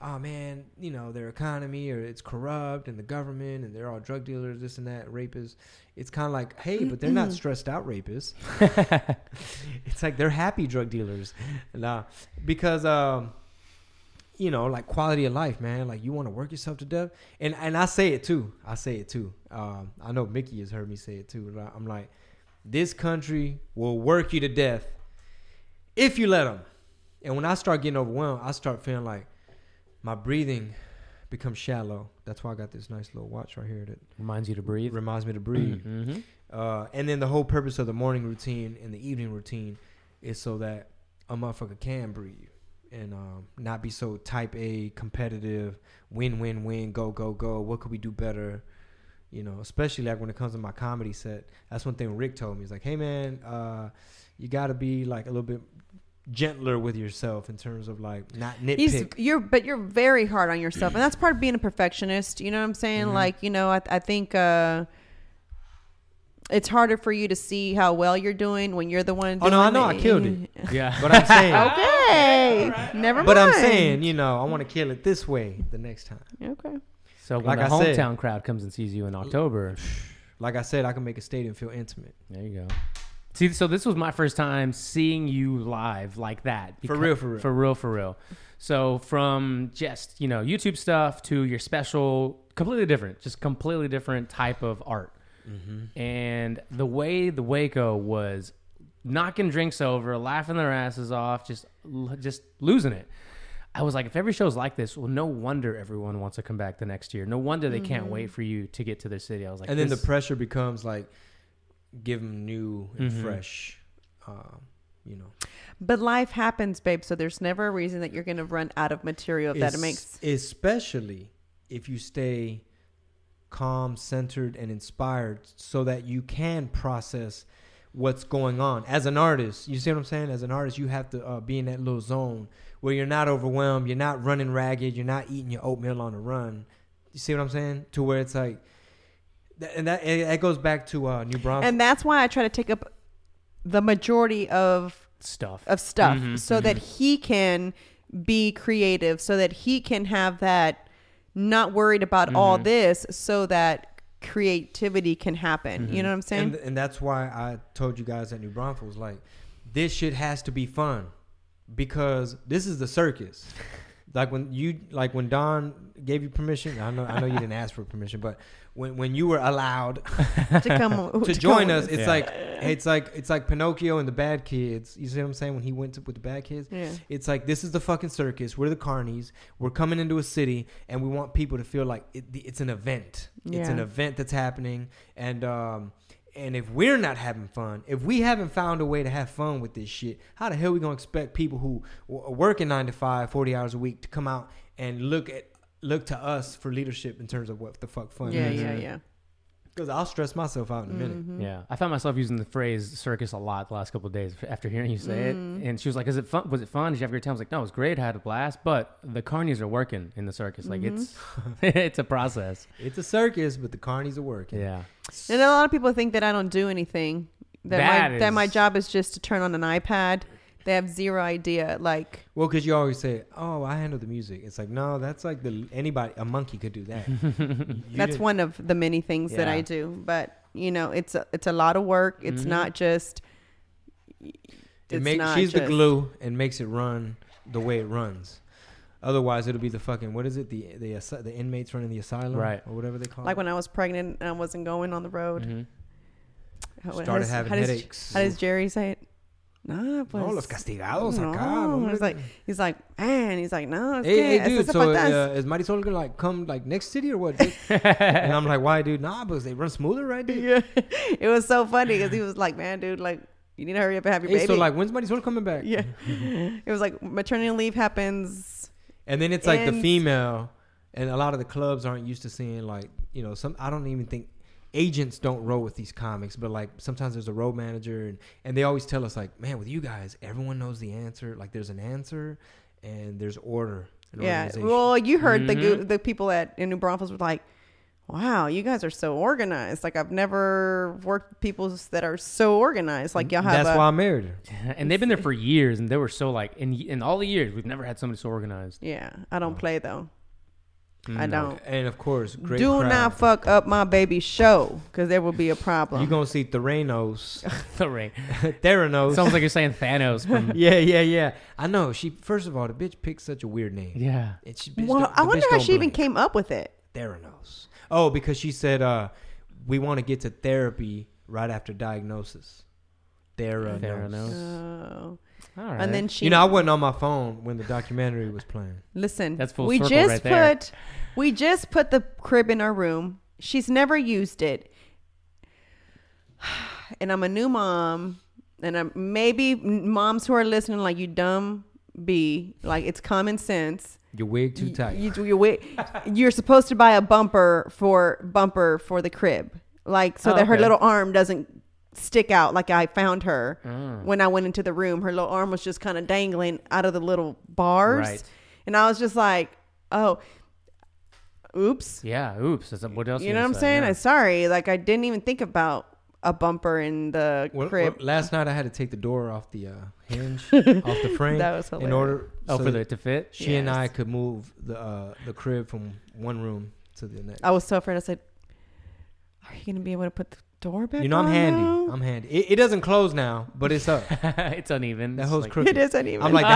oh man, you know, their economy, or it's corrupt, and the government, and they're all drug dealers, this and that, rapists. It's kind of like, hey, but they're not stressed out rapists. It's like they're happy drug dealers. Because you know, like, quality of life, man. Like, you want to work yourself to death. And I say it too. I know Mickey has heard me say it too. I'm like, this country will work you to death if you let them. And when I start getting overwhelmed, I start feeling like my breathing becomes shallow. That's why I got this nice little watch right here that Reminds you to breathe. reminds me to breathe. Mm-hmm. And then the whole purpose of the morning routine and the evening routine is so that a motherfucker can breathe and not be so type A, competitive, win, go. What could we do better? You know, especially like when it comes to my comedy set. That's one thing Rick told me. He's like, hey man, you got to be like a little bit gentler with yourself in terms of like not nitpick. You're very hard on yourself, and that's part of being a perfectionist. You know what I'm saying? Like, you know, I think it's harder for you to see how well you're doing when you're the one. Oh no, I know I killed it. Yeah. But I'm saying, Okay, never mind. but I'm saying, you know, I want to kill it this way the next time. Okay. So when Like the I said- hometown crowd comes and sees you in October, Like I said, I can make a stadium feel intimate. there you go. See, so this was my first time seeing you live like that. For real. For real. So from just, you know, YouTube stuff to your special, completely different type of art. Mm-hmm. And the way the Waco was knocking drinks over, laughing their asses off, just losing it. I was like, if every show's like this, well, no wonder everyone wants to come back the next year. No wonder they can't wait for you to get to their city. I was like, And then the pressure becomes like, give them new and fresh, you know. But life happens, babe. So there's never a reason that you're going to run out of material. If that makes Especially if you stay calm, centered, and inspired so that you can process what's going on. As an artist, you see what I'm saying? As an artist, you have to be in that little zone where you're not overwhelmed, you're not running ragged, you're not eating your oatmeal on the run. You see what I'm saying? To where it's like, and that goes back to New Braunfels. And that's why I try to take up the majority of stuff. So that he can be creative, so that he can have that, not worried about all this, so that creativity can happen. You know what I'm saying? And that's why I told you guys at New Braunfels, like, this shit has to be fun because this is the circus. Like when Don gave you permission, I know you didn't ask for permission, but when you were allowed to come to join us, it's like Pinocchio and the Bad Kids. You see what I'm saying? When he went with the Bad Kids, it's like, this is the fucking circus. We're the carnies. We're coming into a city, and we want people to feel like it's an event. It's an event that's happening, and if we're not having fun, if we haven't found a way to have fun with this shit, how the hell are we going to expect people who are working 9 to 5, 40 hours a week to come out and look to us for leadership in terms of what the fuck fun is? Yeah. Because I'll stress myself out in a minute. Yeah. I found myself using the phrase circus a lot the last couple of days after hearing you say it. And she was like, was it fun? Did you have a great time? I was like, no, it was great. I had a blast. But the carnies are working in the circus. Like, it's a process. It's a circus, but the carnies are working. Yeah. And a lot of people think that I don't do anything. That my job is just to turn on an iPad, They have zero idea. Like, well, because you always say, "Oh, I handle the music." It's like, no, that's like a monkey could do that. that's one of the many things that I do. But you know, it's a lot of work. It's not just. She's the glue and makes it run the way it runs. Otherwise, it'll be the fucking, what is it? The inmates running the asylum, right, or whatever they call it. Like when I was pregnant and I wasn't going on the road. Started having headaches. How does Jerry say it? No, pues, los castigados acá. No. He's like, man. He's like, no. Hey, dude. So is Marisol gonna like come like next city or what? And I'm like, why, dude? Nah, because they run smoother, right, dude? Yeah. It was so funny because he was like, man, dude, like. You need to hurry up and have your baby. So like, when's Marisol coming back? Yeah. It was like maternity leave happens. And then it's like the female, and a lot of the clubs aren't used to seeing like, you know, I don't even think agents don't roll with these comics, but like sometimes there's a road manager and they always tell us like, man, with you guys, everyone knows the answer. Like there's an answer and there's order. Yeah. Well, you heard the people in New Braunfels were like, wow, you guys are so organized. Like I've never worked with people that are so organized. Like y'all have. That's why I married her. And they've been there for years, and they were so like in all the years we've never had somebody so organized. Yeah, I don't play though. I don't. And of course, great do crowd. not fuck up my baby's show because there will be a problem. You're gonna see Theranos. Theranos. Sounds like you're saying Thanos. Yeah. I know. First of all, the bitch picked such a weird name. Yeah. I wonder how she even came up with it. Theranos. Oh, because she said, we want to get to therapy right after diagnosis. Theranos. Oh. All right. And then I wasn't on my phone when the documentary was playing. Listen, that's full circle right there. We just put the crib in our room. She's never used it. And I'm a new mom. And maybe moms who are listening like, you dumb bee. Like, it's common sense. Your wig too tight. You're supposed to buy a bumper for the crib, like so that her little arm doesn't stick out. Like I found her when I went into the room, her little arm was just kind of dangling out of the little bars, right. And I was just like, oh, oops. Yeah, oops. What else? You know what I'm saying? Yeah. Sorry, like I didn't even think about a bumper in the crib. Last night I had to take the door off the hinge, off the frame. That was hilarious. In order for it to fit. She and I could move the crib from one room to the next. I was so afraid. I said, "Are you gonna be able to put the door back?" You know, I'm handy. Now? I'm handy. It doesn't close now, but it's up. It's uneven. That hole's crooked. It is uneven. I'm like,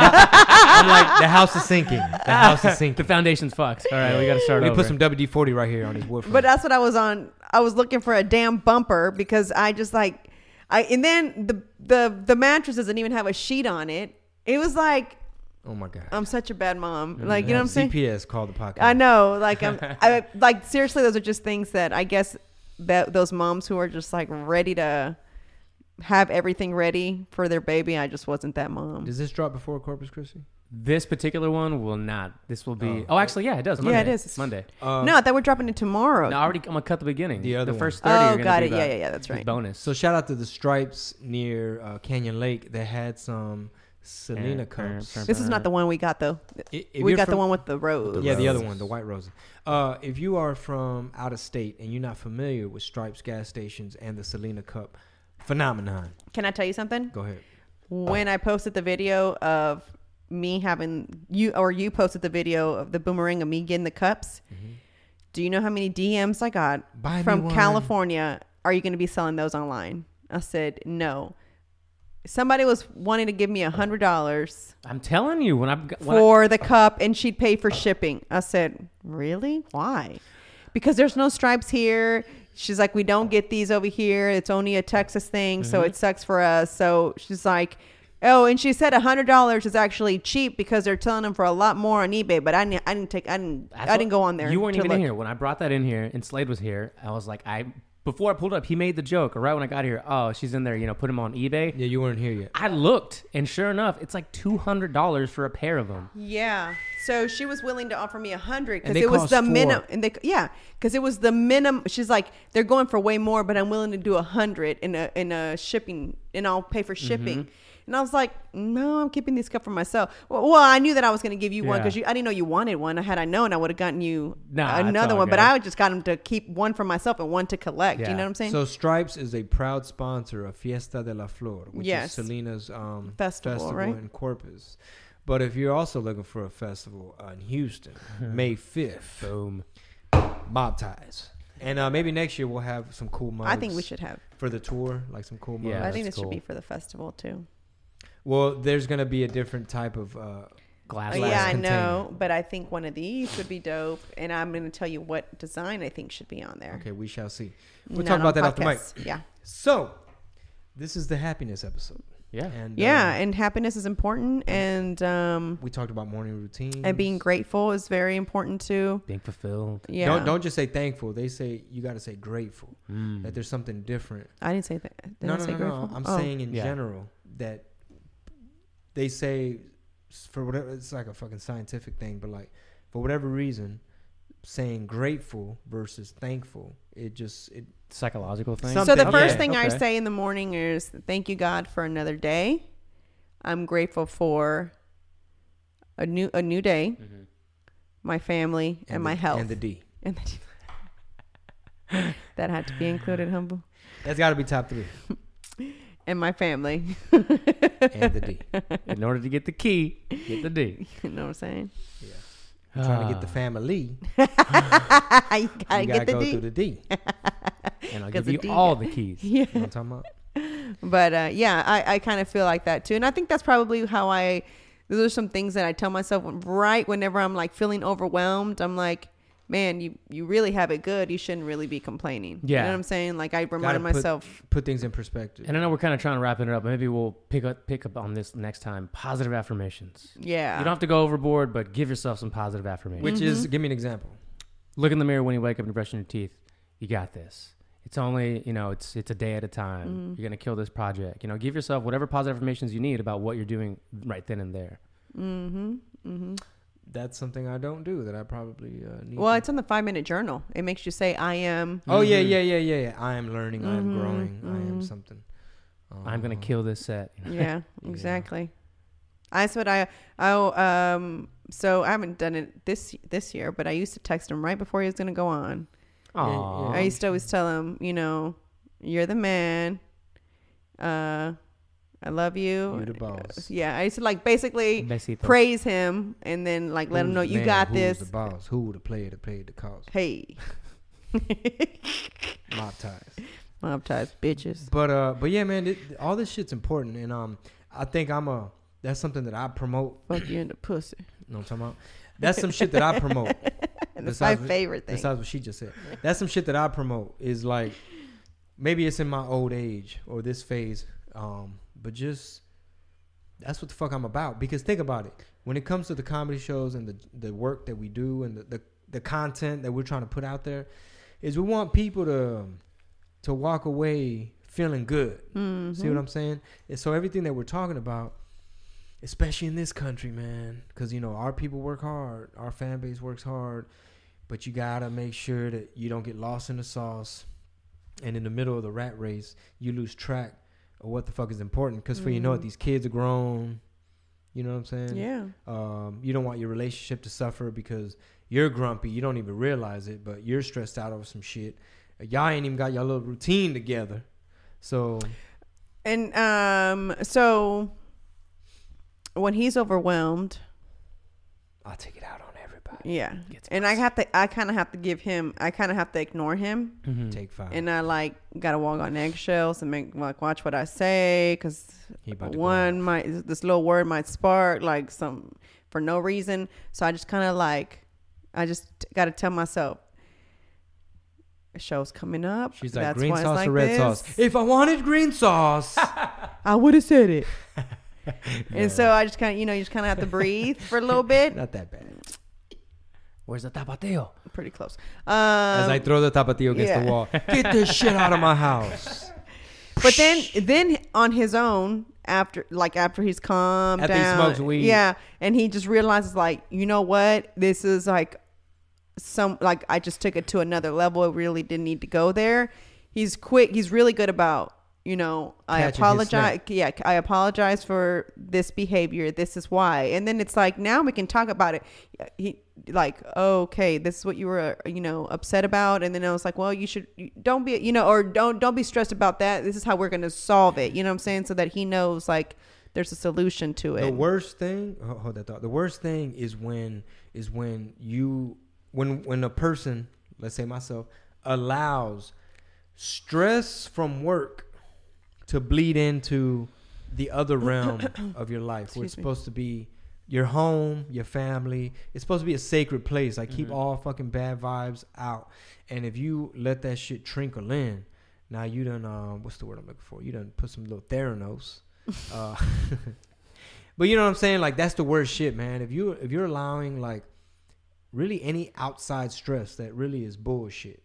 the house is sinking. The house is sinking. The foundation's fucked. All right, we got to start over. We put some WD-40 right here on these wood frames. But that's what I was on. I was looking for a damn bumper because I just like, and then the mattress doesn't even have a sheet on it. It was like, oh my God, I'm such a bad mom. Like, you know what I'm saying? CPS called the podcast. I know. Like, I like seriously, those are just things that I guess that those moms who are just like ready to have everything ready for their baby. I just wasn't that mom. Does this drop before Corpus Christi? This particular one will not. This will be. Oh, actually, yeah, it does. Monday. Yeah, it is. It's Monday. No, I thought we're dropping it tomorrow. No, I'm gonna cut the beginning. The first 30. Oh, got it. Yeah, that's right. Bonus. So shout out to the Stripes near Canyon Lake that had some Selena cups. This is not the one we got though. We got the one with the rose. Yeah, the other one, the white rose. If you are from out of state and you're not familiar with Stripes gas stations and the Selena cup phenomenon, can I tell you something? Go ahead. When I posted the video of me having you posted the video of the boomerang of me getting the cups. Mm-hmm. Do you know how many DMs I got from California? Are you going to be selling those online? I said no. Somebody was wanting to give me $100. I'm telling you, for the cup, and she'd pay for shipping. I said, really? Why? Because there's no Stripes here. She's like, we don't get these over here. It's only a Texas thing, so it sucks for us. So she's like, oh, and she said $100 is actually cheap because they're telling them for a lot more on eBay. But I didn't go on there. You weren't even in here when I brought that in here, and Slade was here. I was like, before I pulled up, he made the joke. Right when I got here, oh, she's in there. Put them on eBay. Yeah, you weren't here yet. I looked, and sure enough, it's like $200 for a pair of them. Yeah. So she was willing to offer me $100 because it was the minimum. And because it was the minimum. She's like, they're going for way more, but I'm willing to do $100 in a shipping, and I'll pay for shipping. Mm-hmm. And I was like, no, I'm keeping this cup for myself. Well, I knew that I was going to give you one because I didn't know you wanted one. Had I known, I would have gotten you another one. But I just got him to keep one for myself and one to collect. You know what I'm saying? So Stripes is a proud sponsor of Fiesta de la Flor, which is Selena's festival right? in Corpus. But if you're also looking for a festival in Houston, May 5th, boom, Mob Ties. And maybe next year we'll have some cool mugs. I think we should have. For the tour, like some cool mugs. Yeah, I think this should be for the festival too. Well, there's going to be a different type of glass yeah, container. I know. But I think one of these would be dope. And I'm going to tell you what design I think should be on there. Okay, we shall see. We'll talk about that off the mic. Yeah. So, this is the happiness episode. Yeah. And happiness is important. And we talked about morning routine. And being grateful is very important too. Being fulfilled. Yeah. Don't just say thankful. They say you got to say grateful. That there's something different. I didn't say that. Did I say grateful? I'm saying in general that they say for whatever, it's like a fucking scientific thing, but like for whatever reason, saying grateful versus thankful, it psychological thing. So the first thing I say in the morning is thank you God for another day. I'm grateful for a new day, my family, and my health, and the D. That had to be included, humble. That's got to be top 3. And my family. And the D. In order to get the key, get the D. You know what I'm saying? Yeah. Trying to get the family. You gotta go D. through the D. And I'll give you all the keys. Yeah. You know what I'm talking about? But I kind of feel like that too. And I think that's probably how those are some things that I tell myself right whenever I'm like feeling overwhelmed. I'm like, man, you really have it good. You shouldn't really be complaining. Yeah. You know what I'm saying? Like I remind myself. Put things in perspective. And I know we're kind of trying to wrap it up. Maybe we'll pick up on this next time. Positive affirmations. Yeah. You don't have to go overboard, but give yourself some positive affirmations. Which is, give me an example. Look in the mirror when you wake up and brushing your teeth. You got this. It's only, it's a day at a time. You're going to kill this project. Give yourself whatever positive affirmations you need about what you're doing right then and there. That's something I don't do that I probably need. Well, it's on the 5-minute journal. It makes you say, I am. Oh, yeah. I am learning. I am growing. I am something. I'm going to kill this set. Yeah, exactly. That's what so I haven't done it this year, but I used to text him right before he was going to go on. Aww. I used to always tell him, you're the man. I love you. You're the boss. Yeah, I used to basically praise him and then let him know you got this. Who's the boss? Who the player that played the cause? Hey. Mob ties, bitches. But yeah, man, all this shit's important, and I think that's something that I promote. Fuck you in the pussy. You know what I'm talking about? That's some shit that I promote. And that's my favorite thing. Besides what she just said. That's some shit that I promote is like, maybe it's in my old age or this phase, but just, that's what the fuck I'm about. Because think about it. When it comes to the comedy shows and the work that we do and the content that we're trying to put out there, is we want people to walk away feeling good. See what I'm saying? And so everything that we're talking about, especially in this country, man, because our people work hard, our fan base works hard, but you gotta make sure that you don't get lost in the sauce, and in the middle of the rat race, you lose track of what the fuck is important. Because for it, these kids are grown. You know what I'm saying? Yeah. You don't want your relationship to suffer because you're grumpy. You don't even realize it, but you're stressed out over some shit. Y'all ain't even got your little routine together. So. And so when he's overwhelmed, I'll take it out on everybody. Yeah. And I kind of have to ignore him. Take 5. And I gotta walk on eggshells and watch what I say, because this little word might spark some for no reason. So I just kind of I just gotta tell myself, the show's coming up. She's like, that's green why sauce it's or red this. sauce? If I wanted green sauce, I would have said it. And so I just kind of, you just kind of have to breathe for a little bit. Not that bad. Where's the tapatio? Pretty close. As I throw the tapatio against the wall. Get this shit out of my house. But then on his own, after he's calmed down. After he smokes weed. Yeah. And he just realizes you know what? This is I just took it to another level. It really didn't need to go there. He's quick. He's really good about, you know, I Catching his apologize. Yeah, I apologize for this behavior. This is why. And then it's like, now we can talk about it. He like, oh, okay, this is what you were, you know, upset about. And then I was like, well, don't be, you know, or don't be stressed about that. This is how we're going to solve it. You know what I'm saying? So that he knows like there's a solution to it. The worst thing, hold that thought. The worst thing is when a person, let's say myself, allows stress from work to bleed into the other realm of your life, where it's supposed to be your home, your family. It's supposed to be a sacred place. Like, keep all fucking bad vibes out. And if you let that shit trickle in, now you done, what's the word I'm looking for? You done put some little Theranos. But you know what I'm saying? Like, that's the worst shit, man. If you're allowing, like, really any outside stress that really is bullshit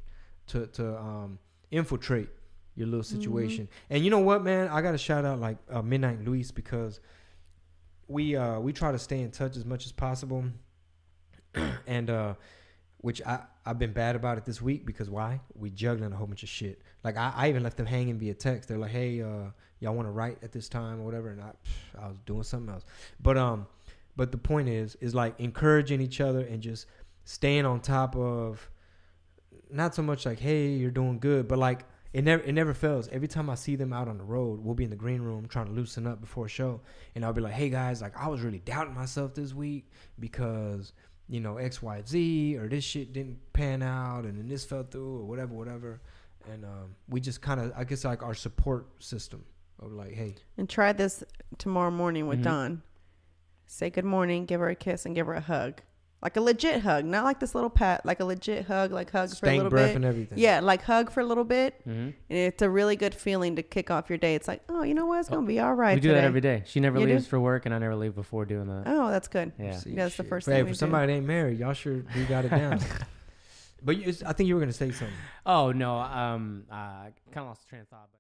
to infiltrate your little situation. And you know what, man? I got to shout out like Midnight Luis, because we try to stay in touch as much as possible. And which I've been bad about it this week, because why? We juggling a whole bunch of shit. Like, I even left them hanging via text. They're like, hey, y'all want to write at this time or whatever? And I was doing something else. But the point is like encouraging each other and just staying on top of, not so much like, hey, you're doing good, but like it never fails. Every time I see them out on the road, we'll be in the green room trying to loosen up before a show, and I'll be like, hey guys, like I was really doubting myself this week because, you know, X, Y, Z, or this shit didn't pan out, and then this fell through, or whatever. And we just kind of, I guess, like our support system of like, hey. And try this tomorrow morning with Dawn. Say good morning, give her a kiss, and give her a hug. Like a legit hug, not like this little pat, like a legit hug, like hug for a little breath bit. And everything. Yeah, like hug for a little bit. And it's a really good feeling to kick off your day. It's like, oh, you know what? It's going to be all right We do today. that every day. She never You leaves do? for work, and I never leave before doing that. Oh, that's good. Yeah. See, That's the shit. first Hey, thing for we somebody that ain't married, y'all sure do got it down. But I think you were going to say something. Oh, no. I kind of lost the train of thought. But